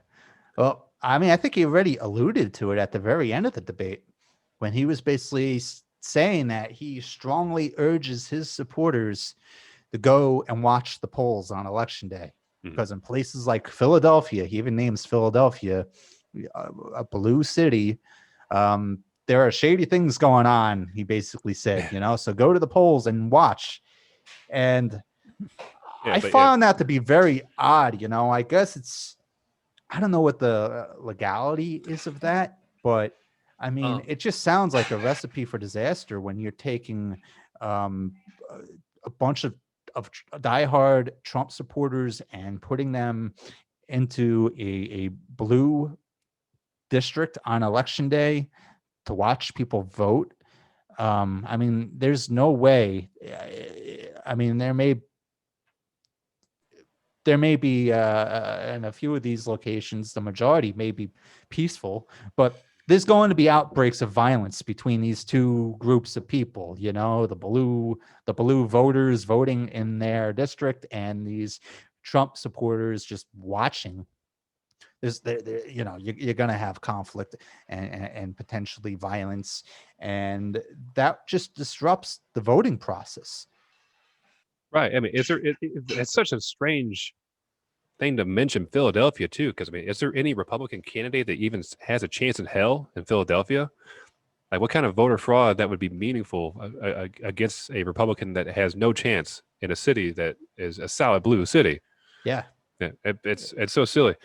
Well, I think he already alluded to it at the very end of the debate when he was basically saying that he strongly urges his supporters to go and watch the polls on election day. Because in places like Philadelphia, he even names Philadelphia a blue city, there are shady things going on, he basically said, so go to the polls and watch. And I found that to be very odd. I guess I don't know what the legality is of that. But I mean, Um, it just sounds like a recipe for disaster when you're taking um, a bunch of diehard Trump supporters and putting them into a blue district on election day to watch people vote. I mean, there's no way. I mean, there may be in a few of these locations, the majority may be peaceful, but there's going to be outbreaks of violence between these two groups of people. You know, the blue voters voting in their district and these Trump supporters just watching. You're going to have conflict and potentially violence, and that just disrupts the voting process. right. I mean, it's such a strange thing to mention Philadelphia too, because I mean, is there any Republican candidate that even has a chance in hell in Philadelphia? Like, what kind of voter fraud that would be meaningful against a Republican that has no chance in a city that is a solid blue city? Yeah. Yeah, it's so silly.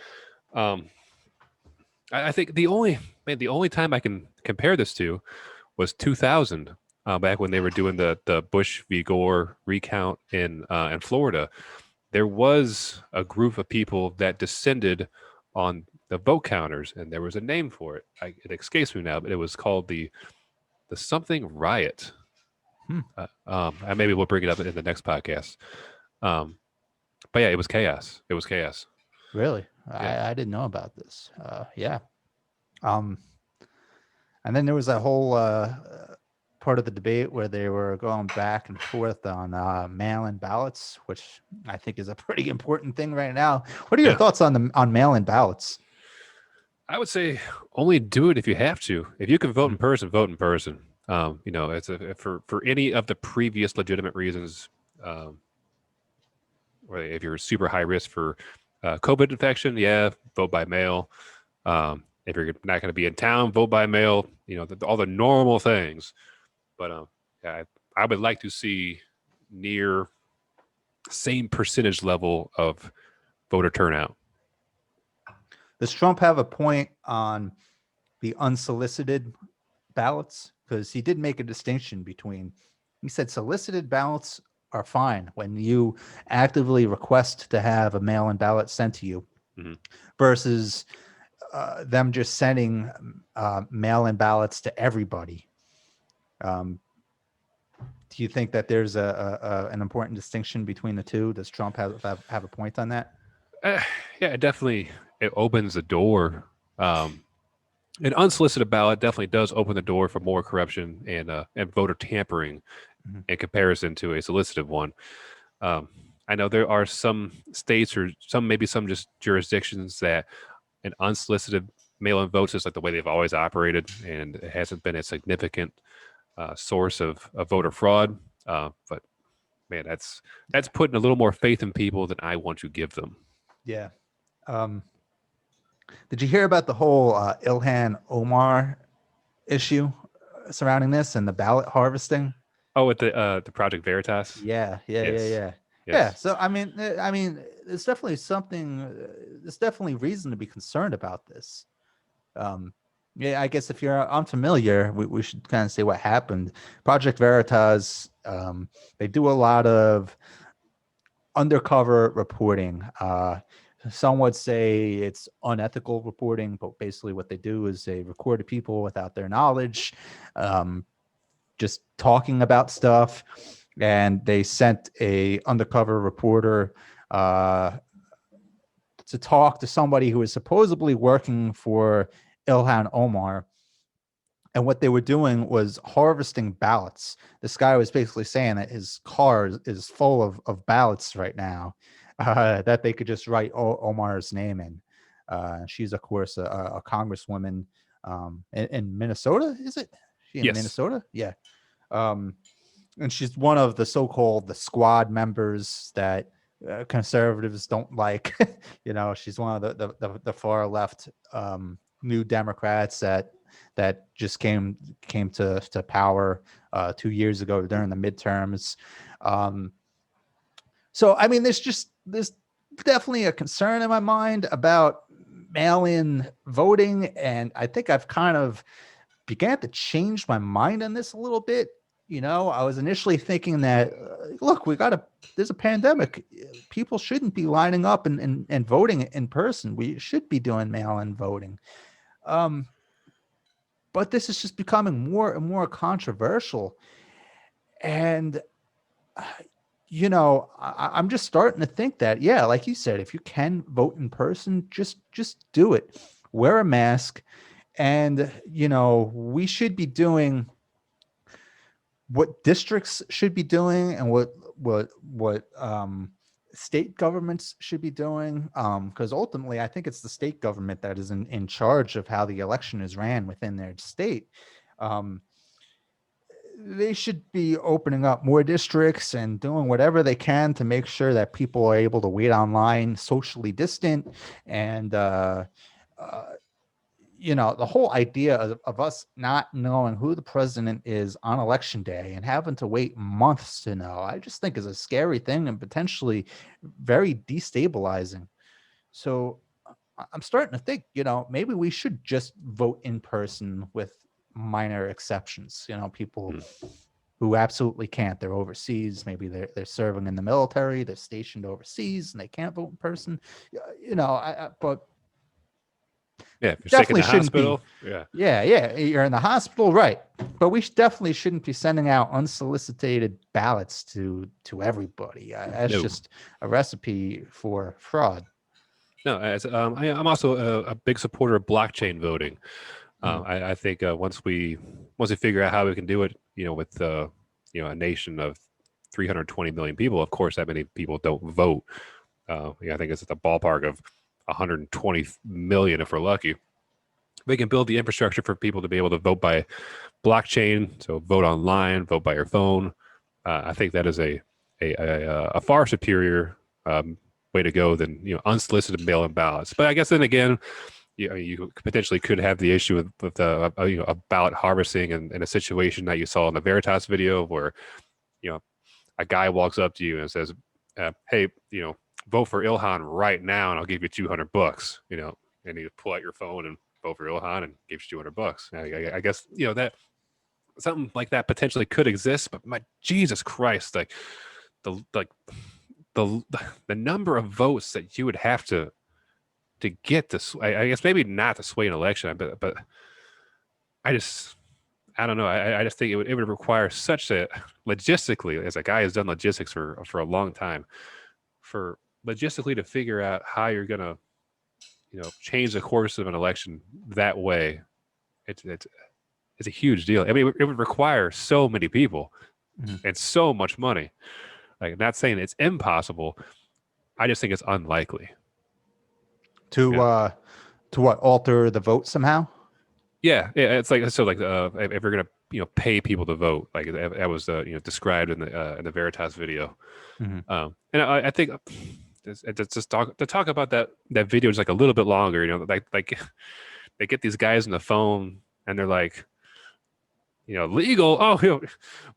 Um, I think the only time I can compare this to was 2000, back when they were doing the Bush v. Gore recount in Florida. There was a group of people that descended on the vote counters, and there was a name for it. It escapes me now, but it was called the something riot. Hmm. And maybe we'll bring it up in the next podcast. Um, but yeah, it was chaos. It was chaos. Really? Yeah. I didn't know about this. Yeah. Um, and then there was that whole part of the debate where they were going back and forth on mail-in ballots, which I think is a pretty important thing right now. What are your Yeah. thoughts on mail-in ballots? I would say only do it if you have to. If you can vote in Mm. person, vote in person. For any of the previous legitimate reasons, um, or if you're super high risk for COVID infection, yeah, vote by mail. If you're not going to be in town, vote by mail. All the normal things. But yeah, I would like to see near same percentage level of voter turnout. Does Trump have a point on the unsolicited ballots? Because he did make a distinction between, he said solicited ballots are fine when you actively request to have a mail-in ballot sent to you, Mhm. versus them just sending mail-in ballots to everybody. Um, do you think that there's an important distinction between the two? Does Trump have a point on that? Uh, yeah, it opens the door. An unsolicited ballot definitely does open the door for more corruption and voter tampering Mhm. in comparison to a solicited one. Um, I know there are some states or maybe some just jurisdictions that an unsolicited mail-in votes is like the way they've always operated, and it hasn't been a significant source of voter fraud. But man, that's putting a little more faith in people than I want to give them. Yeah. Um, did you hear about the whole Ilhan Omar issue surrounding this and the ballot harvesting? Oh, with the Project Veritas. Yeah, yeah, yeah, Yes, yeah, yeah. yes, So I mean, there's definitely something. There's definitely reason to be concerned about this. Um, yeah, I guess if you're unfamiliar, we should kind of say what happened. Project Veritas, they do a lot of undercover reporting. Some would say it's unethical reporting, but basically what they do is they record people without their knowledge, um, just talking about stuff, and they sent a undercover reporter uh, to talk to somebody who was supposedly working for Ilhan Omar. And what they were doing was harvesting ballots. This guy was basically saying that his car is full of ballots right now, that they could just write Omar's name in. She's, of course, a congresswoman in Minnesota, is it? She in yes. Minnesota? Yeah. Um, and she's one of the so-called the squad members that conservatives don't like. She's one of the far left New Democrats that just came to power 2 years ago during the midterms. Um, so I mean, there's definitely a concern in my mind about mail-in voting, and I think I've kind of began to change my mind on this a little bit. I was initially thinking that, look, there's a pandemic. People shouldn't be lining up and voting in person. We should be doing mail-in voting. But this is just becoming more and more controversial. And, I'm just starting to think that, yeah, like you said, if you can vote in person, just do it. Wear a mask. And, we should be doing what districts should be doing and what state governments should be doing. Because ultimately, I think it's the state government that is in charge of how the election is ran within their state. They should be opening up more districts and doing whatever they can to make sure that people are able to wait online, socially distant, and the whole idea of us not knowing who the president is on election day and having to wait months to know, I just think is a scary thing and potentially very destabilizing. So I'm starting to think, maybe we should just vote in person with minor exceptions. People who absolutely can't. They're overseas. Maybe they're serving in the military. They're stationed overseas and they can't vote in person. But Yeah, if you're sick in definitely the shouldn't hospital. be. Yeah. Yeah. You're in the hospital, right? But we definitely shouldn't be sending out unsolicited ballots to everybody. That's No. just a recipe for fraud. No, I'm also a big supporter of blockchain voting. I think once we figure out how we can do it, with a nation of 320 million people, of course, that many people don't vote. I think it's at the ballpark of 120 million if we're lucky. We can build the infrastructure for people to be able to vote by blockchain, so vote online, vote by your phone. I think that is a far superior way to go than unsolicited mail-in ballots. But I guess then again, you potentially could have the issue with a ballot harvesting in a situation that you saw in the Veritas video where a guy walks up to you and says, "Hey, vote for Ilhan right now, and I'll give you $200." And you pull out your phone and vote for Ilhan and gives you $200. I guess that something like that potentially could exist, but my Jesus Christ, like the number of votes that you would have to get this, I guess maybe not to sway an election, but I don't know. I just think it would require such a logistically, as a guy who's done logistics for a long time, for logistically to figure out how you're gonna change the course of an election that way. It's a huge deal. I mean, it would require so many people and so much money. Like, not saying it's impossible. I just think it's unlikely. To what, alter the vote somehow? Yeah, it's like if you're gonna pay people to vote, like that was described in the Veritas video. And I think to talk about that video is like a little bit longer. Like they get these guys on the phone and they're like, legal. Oh,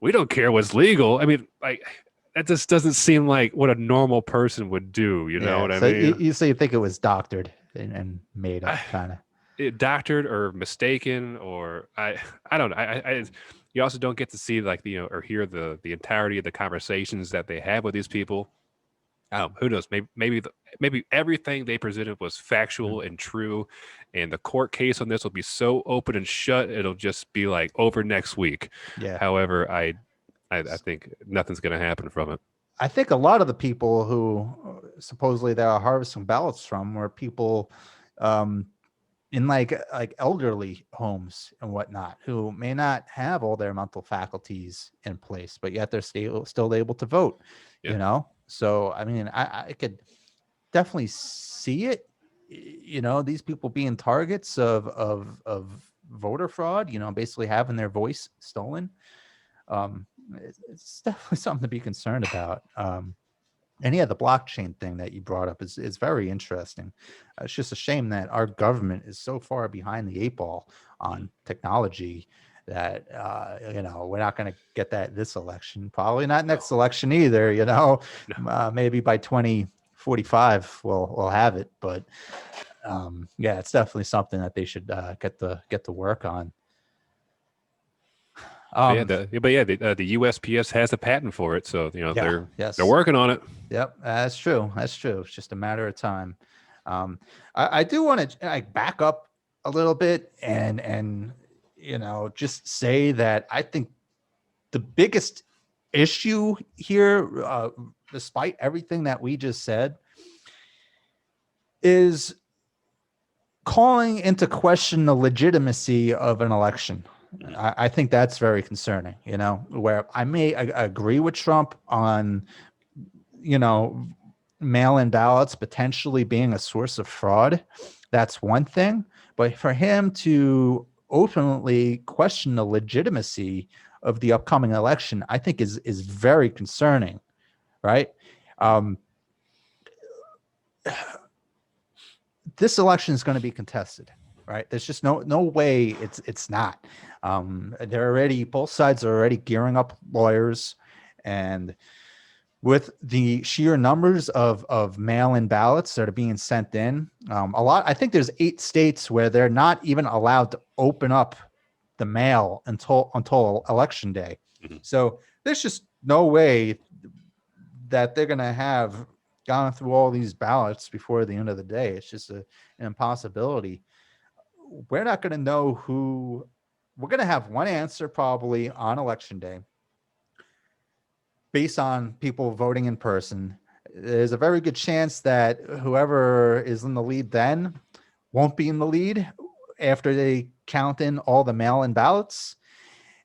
we don't care what's legal. I mean, like, that just doesn't seem like what a normal person would do. You know what I mean? So you think it was doctored and made up, kind of doctored or mistaken, or I don't know. I you also don't get to see or hear the entirety of the conversations that they have with these people. Who knows? Maybe everything they presented was factual and true, and the court case on this will be so open and shut it'll just be like over next week. Yeah. However, I think nothing's going to happen from it. I think a lot of the people who supposedly they are harvesting ballots from were people in like elderly homes and whatnot, who may not have all their mental faculties in place, but yet they're still able to vote. Yeah. So I mean, I could definitely see it. These people being targets of voter fraud. Basically having their voice stolen. It's definitely something to be concerned about. And yeah, the blockchain thing that you brought up is very interesting. It's just a shame that our government is so far behind the eight ball on technology that we're not going to get that this election, probably not next election either. Maybe by 2040 45 will have it. But yeah, it's definitely something that they should get to work on. The USPS has a patent for it, so they're working on it. Yep, that's true. That's true. It's just a matter of time. I do want to back up a little bit and just say that I think the biggest issue here, despite everything that we just said, is calling into question the legitimacy of an election. I think that's very concerning, where I may agree with Trump on, mail-in ballots potentially being a source of fraud. That's one thing. But for him to openly question the legitimacy of the upcoming election, I think is very concerning, right? This election is going to be contested, right? There's just no way it's not. Both sides are already gearing up lawyers, and with the sheer numbers of mail-in ballots that are being sent in, I think there's 8 states where they're not even allowed to open up the mail until election day. Mm-hmm. So there's just no way that they're going to have gone through all these ballots before the end of the day. It's just an impossibility. We're not going to know who. We're going to have one answer probably on election day based on people voting in person. There's a very good chance that whoever is in the lead then won't be in the lead after they count in all the mail-in ballots.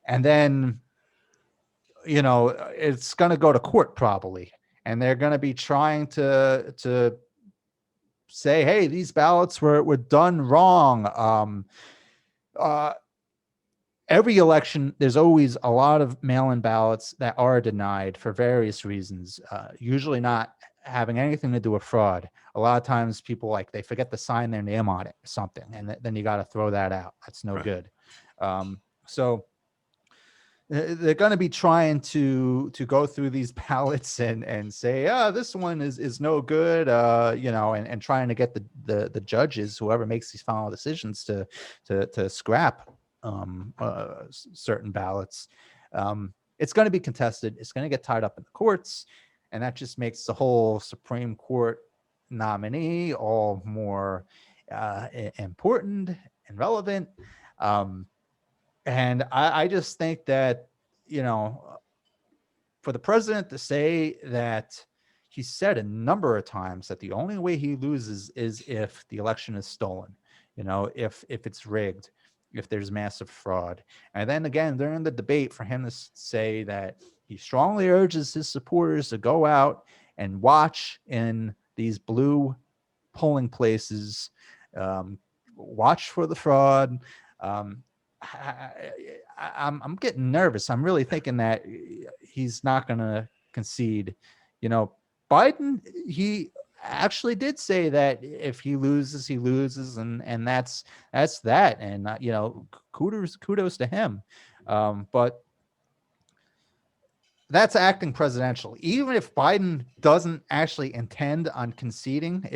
And then, it's going to go to court probably. And they're going to be trying to say, hey, these ballots were done wrong. Every election, there's always a lot of mail-in ballots that are denied for various reasons, usually not having anything to do with fraud. A lot of times people they forget to sign their name on it or something, and then you got to throw that out. That's no good. So they're going to be trying to go through these ballots and say, this one is no good, and trying to get the judges, whoever makes these final decisions, to scrap certain ballots. It's going to be contested. It's going to get tied up in the courts, and that just makes the whole Supreme Court nominee all more important and relevant. And I just think that, for the president to say that, he said a number of times that the only way he loses is if the election is stolen, if it's rigged, if there's massive fraud. And then again, during the debate, for him to say that he strongly urges his supporters to go out and watch in these blue polling places, watch for the fraud. I'm getting nervous. I'm really thinking that he's not going to concede. Biden, he actually did say that if he loses, he loses, and that's that. And kudos to him. But that's acting presidential. Even if Biden doesn't actually intend on conceding,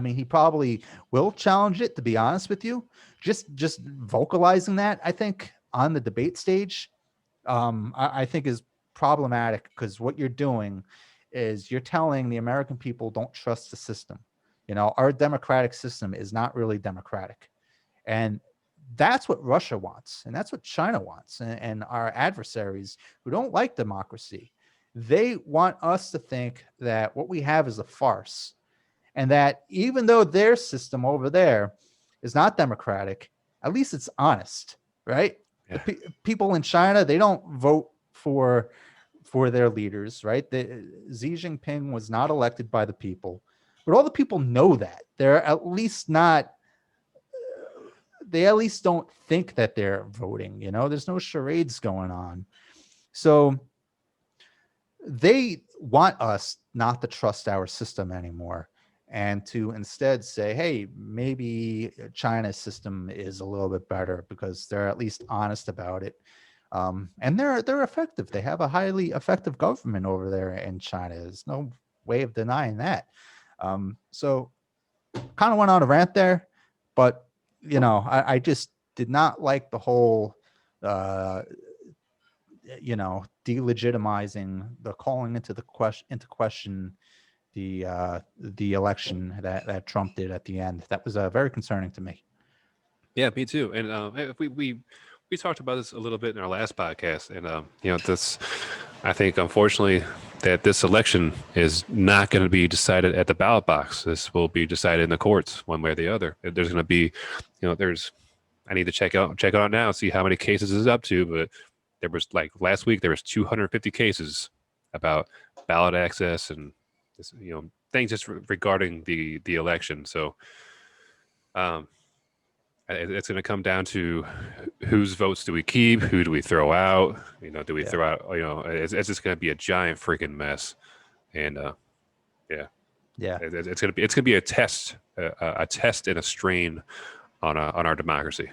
he probably will challenge it, to be honest with you. Just vocalizing that, I think, on the debate stage, I think is problematic, because what you're doing is you're telling the American people don't trust the system. Our democratic system is not really democratic. And that's what Russia wants. And that's what China wants. And our adversaries who don't like democracy, they want us to think that what we have is a farce. And that even though their system over there is not democratic, at least it's honest, right? Yeah. People in China, they don't vote for their leaders, right? Xi Jinping was not elected by the people, but all the people know that. They're at least not, they at least don't think that they're voting, there's no charades going on. So they want us not to trust our system anymore, and to instead say, hey, maybe China's system is a little bit better because they're at least honest about it. And they're effective. They have a highly effective government over there in China. There's no way of denying that. So kind of went on a rant there, but I just did not like the whole, delegitimizing the calling into question the election that Trump did at the end. That was very concerning to me. Yeah, me too. And we talked about this a little bit in our last podcast, and this, I think, unfortunately, that this election is not going to be decided at the ballot box. This will be decided in the courts, one way or the other. There's going to be, I need to check out now, see how many cases is up to, but there was like last week there was 250 cases about ballot access and things just regarding the election. So. It's going to come down to whose votes do we keep, who do we throw out? Do we throw out? It's just going to be a giant freaking mess, and it's going to be a test and a strain on our democracy.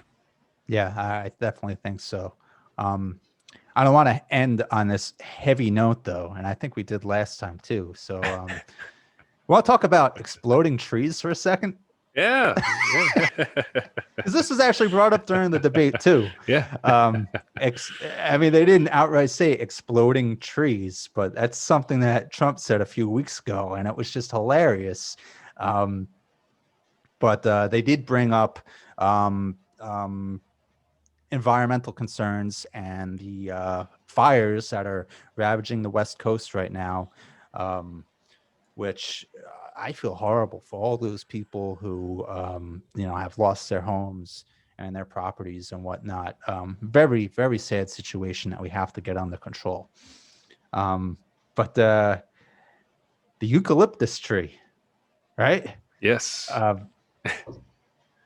Yeah, I definitely think so. I don't want to end on this heavy note though, and I think we did last time too. So, we want to talk about exploding trees for a second. Yeah. Because this was actually brought up during the debate too. Yeah. I mean, they didn't outright say exploding trees, but that's something that Trump said a few weeks ago, and it was just hilarious. But they did bring up environmental concerns and the fires that are ravaging the West Coast right now, which I feel horrible for all those people who, have lost their homes and their properties and whatnot. Very, very sad situation that we have to get under control. But the eucalyptus tree, right? Yes.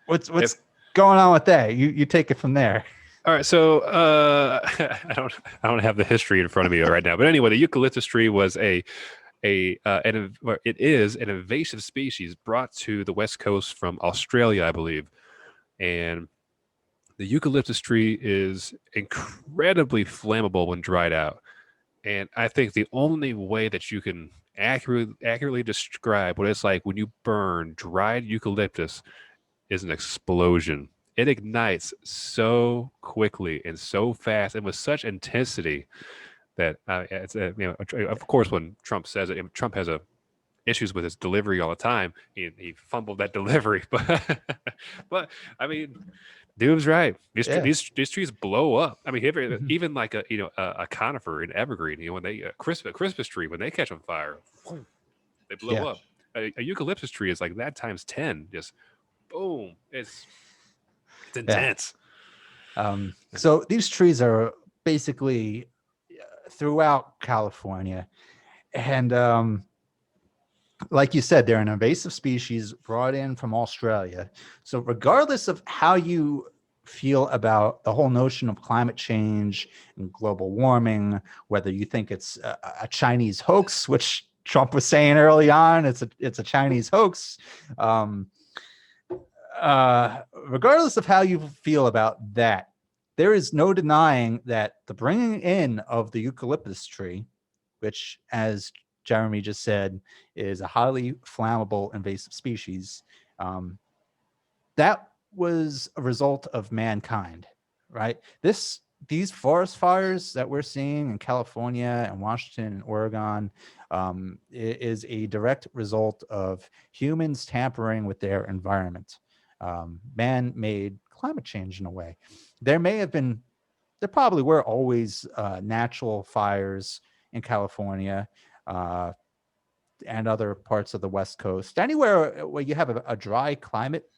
What's going on with that? You take it from there. All right, so I don't have the history in front of me right now, but anyway, the eucalyptus tree was it is an invasive species brought to the West Coast from Australia, I believe. And the eucalyptus tree is incredibly flammable when dried out. And I think the only way that you can accurately describe what it's like when you burn dried eucalyptus is an explosion. It ignites so quickly and so fast and with such intensity that it's of course, when Trump says it, Trump has issues with his delivery all the time. He fumbled that delivery, but I mean, dude was right. These trees blow up. I mean, even like a conifer, an evergreen, when they a Christmas tree, when they catch on fire, they blow up. A eucalyptus tree is like that times 10. Just boom. It's intense. So these trees are basically throughout California, and like you said, they're an invasive species brought in from Australia. So regardless of how you feel about the whole notion of climate change and global warming, whether you think it's a Chinese hoax, which Trump was saying early on, it's a Chinese hoax. Regardless of how you feel about that, there is no denying that the bringing in of the eucalyptus tree, which, as Jeremy just said, is a highly flammable invasive species, that was a result of mankind, right? These forest fires that we're seeing in California and Washington and Oregon is a direct result of humans tampering with their environment. Man-made climate change in a way. There probably were always natural fires in California and other parts of the West Coast. Anywhere where you have a dry climate,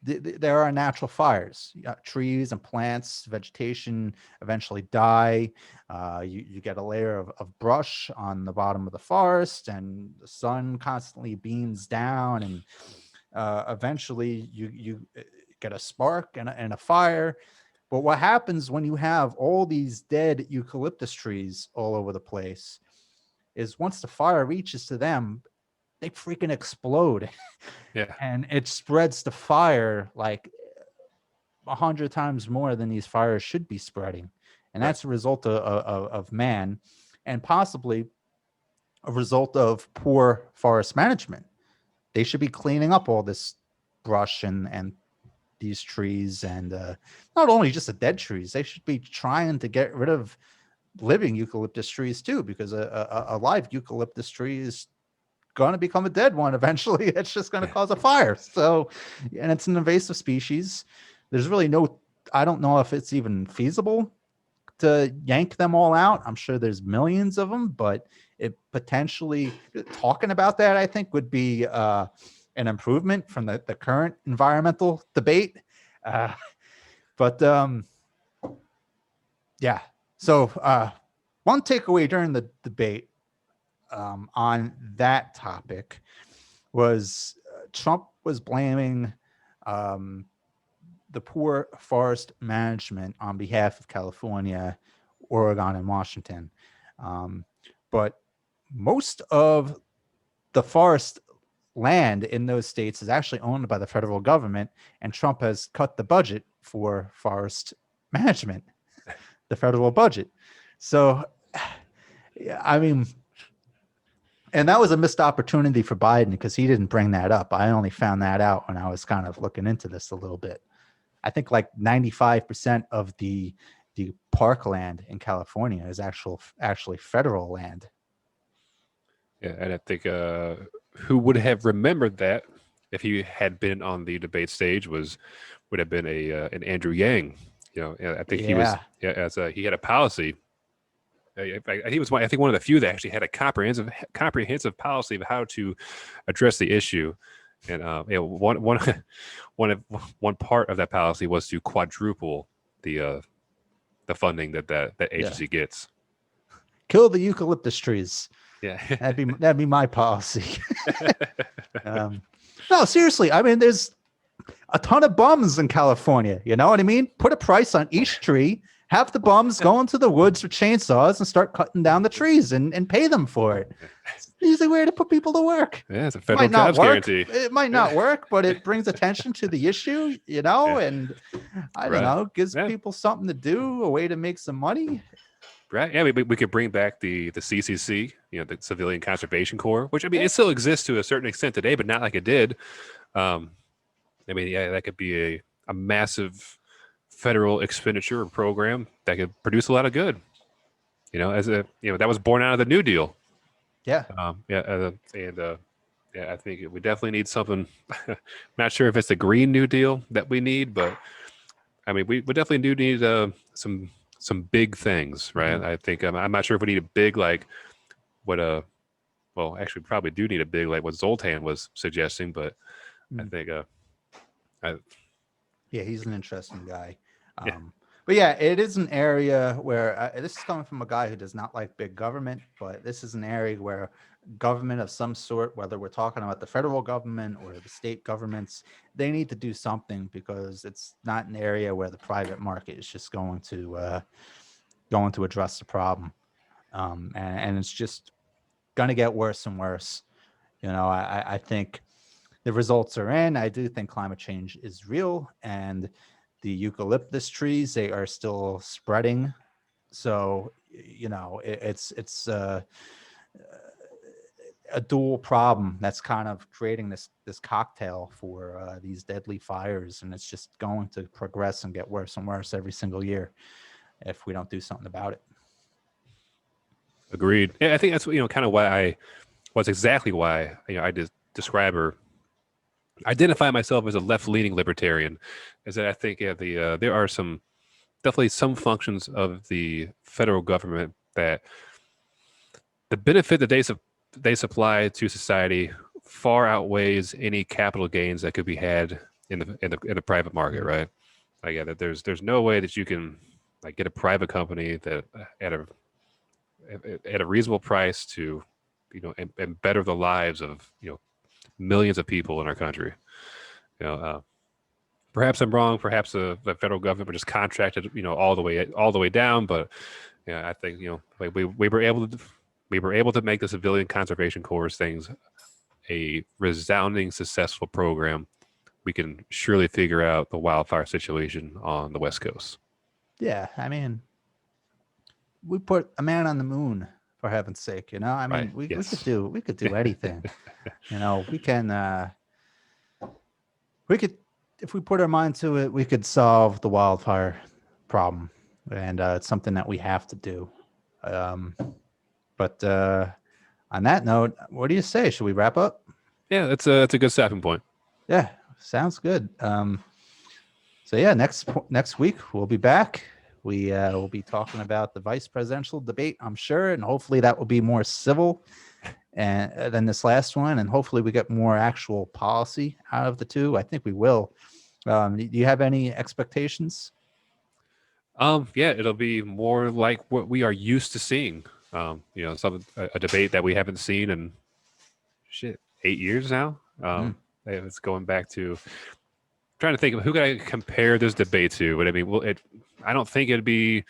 there are natural fires. Trees and plants, vegetation eventually die. You get a layer of brush on the bottom of the forest, and the sun constantly beams down, and eventually you get a spark and a fire. But what happens when you have all these dead eucalyptus trees all over the place is once the fire reaches to them, they freaking explode. Yeah. And it spreads the fire like 100 times more than these fires should be spreading. And that's a result of man, and possibly a result of poor forest management. They should be cleaning up all this brush and these trees, and not only just the dead trees. They should be trying to get rid of living eucalyptus trees too, because a live eucalyptus tree is going to become a dead one eventually. It's just going to cause a fire. So, and it's an invasive species. There's really no, I don't know if it's even feasible to yank them all out. I'm sure there's millions of them, but it potentially, talking about that, I think would be an improvement from the current environmental debate. But yeah. So one takeaway during the debate on that topic was Trump was blaming the poor forest management on behalf of California, Oregon, and Washington. But most of the forest land in those states is actually owned by the federal government, and Trump has cut the budget for forest management, the federal budget. So, I mean, and that was a missed opportunity for Biden because he didn't bring that up. I only found that out when I was kind of looking into this a little bit. I think like 95% of the parkland in California is actually federal land. Yeah, and I think who would have remembered that if he had been on the debate stage would have been an Andrew Yang. I think he was he had a policy. He was I think one of the few that actually had a comprehensive policy of how to address the issue. And one part of that policy was to quadruple the funding that agency gets. Kill the eucalyptus trees. Yeah, that'd be my policy. No, seriously. I mean, there's a ton of bums in California. You know what I mean? Put a price on each tree. Have the bums go into the woods with chainsaws and start cutting down the trees and pay them for it. It's an easy way to put people to work. Yeah, it's a federal jobs guarantee. It might not work, but it brings attention to the issue, and I don't know, gives people something to do, a way to make some money. Right. Yeah, we could bring back the CCC, the Civilian Conservation Corps, which, I mean, it still exists to a certain extent today, but not like it did. I mean, that could be a massive federal expenditure or program that could produce a lot of good. That was born out of the New Deal. Yeah. I think we definitely need something. Not sure if it's the Green New Deal that we need, but I mean, we definitely do need some big things, right? Mm-hmm. I think I'm not sure if we need a big like what well, actually, we probably do need a big like what Zoltan was suggesting, but I think yeah, he's an interesting guy. But yeah, it is an area where this is coming from a guy who does not like big government, but this is an area where government of some sort, whether we're talking about the federal government or the state governments, they need to do something, because it's not an area where the private market is just going to address the problem. And it's just going to get worse and worse. I think the results are in. I do think climate change is real, and the eucalyptus trees, they are still spreading. So, it's a dual problem that's kind of creating this cocktail for these deadly fires, and it's just going to progress and get worse and worse every single year if we don't do something about it. Agreed. Yeah, I think that's kind of why I describe or identify myself as a left-leaning libertarian, is that I think there are definitely some functions of the federal government that the benefit that they supply to society far outweighs any capital gains that could be had in the private market, right? Like, that there's no way that you can like get a private company that at a reasonable price to and better the lives of millions of people in our country. Perhaps I'm wrong. Perhaps the federal government just contracted all the way down. But I think like we were able to make the Civilian Conservation Corps things a resounding successful program. We can surely figure out the wildfire situation on the West Coast. Yeah, I mean, we put a man on the moon for heaven's sake. I mean, Right. we Yes. could do anything. We can we could, if we put our mind to it, we could solve the wildfire problem, and it's something that we have to do. But on that note, what do you say? Should we wrap up? Yeah, that's a good stopping point. Yeah, sounds good. So yeah, next week we'll be back. We will be talking about the vice presidential debate, I'm sure, and hopefully that will be more civil and than this last one, and hopefully we get more actual policy out of the two. I think we will. Do you have any expectations? Yeah, it'll be more like what we are used to seeing. A debate that we haven't seen in 8 years now. It's going back to trying to think of who could I compare this debate to. But I mean, I don't think it'd be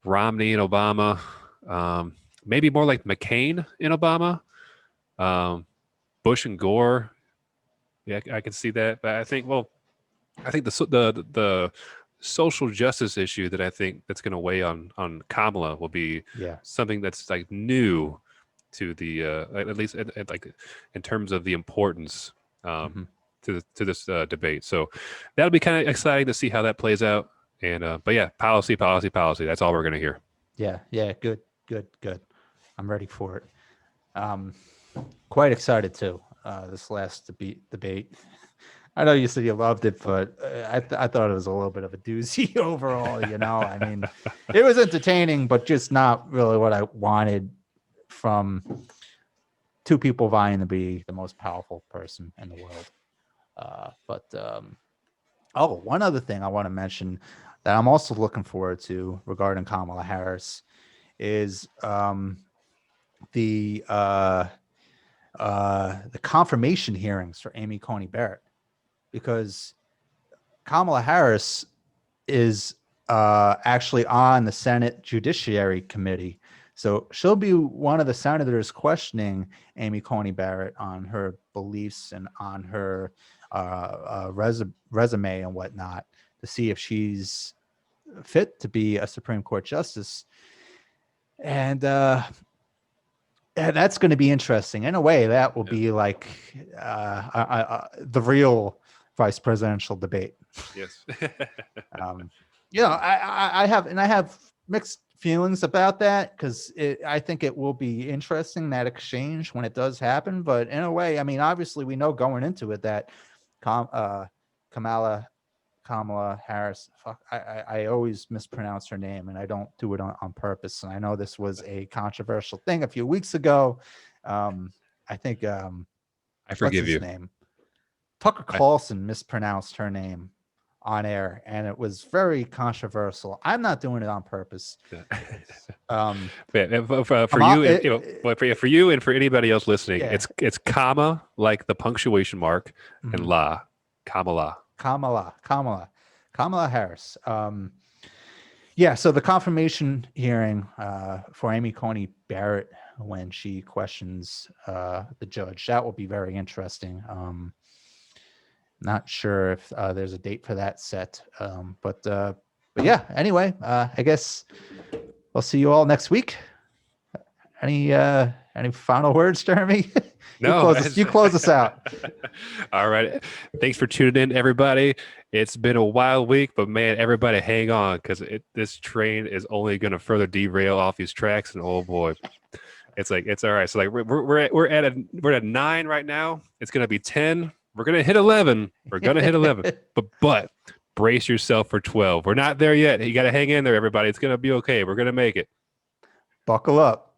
Romney and Obama. Maybe more like McCain and Obama. Bush and Gore. Yeah, I can see that. But I think the social justice issue that I think that's going to weigh on Kamala will be something that's like new to the at least like in terms of the importance to this debate. So that'll be kind of exciting to see how that plays out. And but yeah, policy. That's all we're going to hear. Yeah, good. I'm ready for it. Quite excited too. This last debate. I know you said you loved it, but I thought it was a little bit of a doozy overall. I mean, it was entertaining, but just not really what I wanted from two people vying to be the most powerful person in the world. One other thing I want to mention that I'm also looking forward to regarding Kamala Harris is the confirmation hearings for Amy Coney Barrett, because Kamala Harris is actually on the Senate Judiciary Committee. So she'll be one of the senators questioning Amy Coney Barrett on her beliefs and on her resume and whatnot to see if she's fit to be a Supreme Court justice. And that's going to be interesting. In a way, that will be like the real vice presidential debate. Yes. I have mixed feelings about that, because I think it will be interesting, that exchange, when it does happen. But in a way, I mean, obviously we know going into it that Kamala Harris, I always mispronounce her name, and I don't do it on purpose. And I know this was a controversial thing a few weeks ago. I think I forgive you. Name? Tucker Carlson mispronounced her name on air, and it was very controversial. I'm not doing it on purpose. For you and for anybody else listening, it's comma, like the punctuation mark, and la, Kamala Harris. So the confirmation hearing for Amy Coney Barrett, when she questions the judge, that will be very interesting. Not sure if there's a date for that set, but yeah. Anyway, I guess I'll see you all next week. Any final words, Jeremy? No, you close us out. All right. Thanks for tuning in, everybody. It's been a wild week, but man, everybody hang on, because this train is only going to further derail off these tracks. And oh boy, it's all right. So like we're at 9 right now. It's going to be 10. We're going to hit 11. But brace yourself for 12. We're not there yet. You got to hang in there, everybody. It's going to be okay. We're going to make it. Buckle up.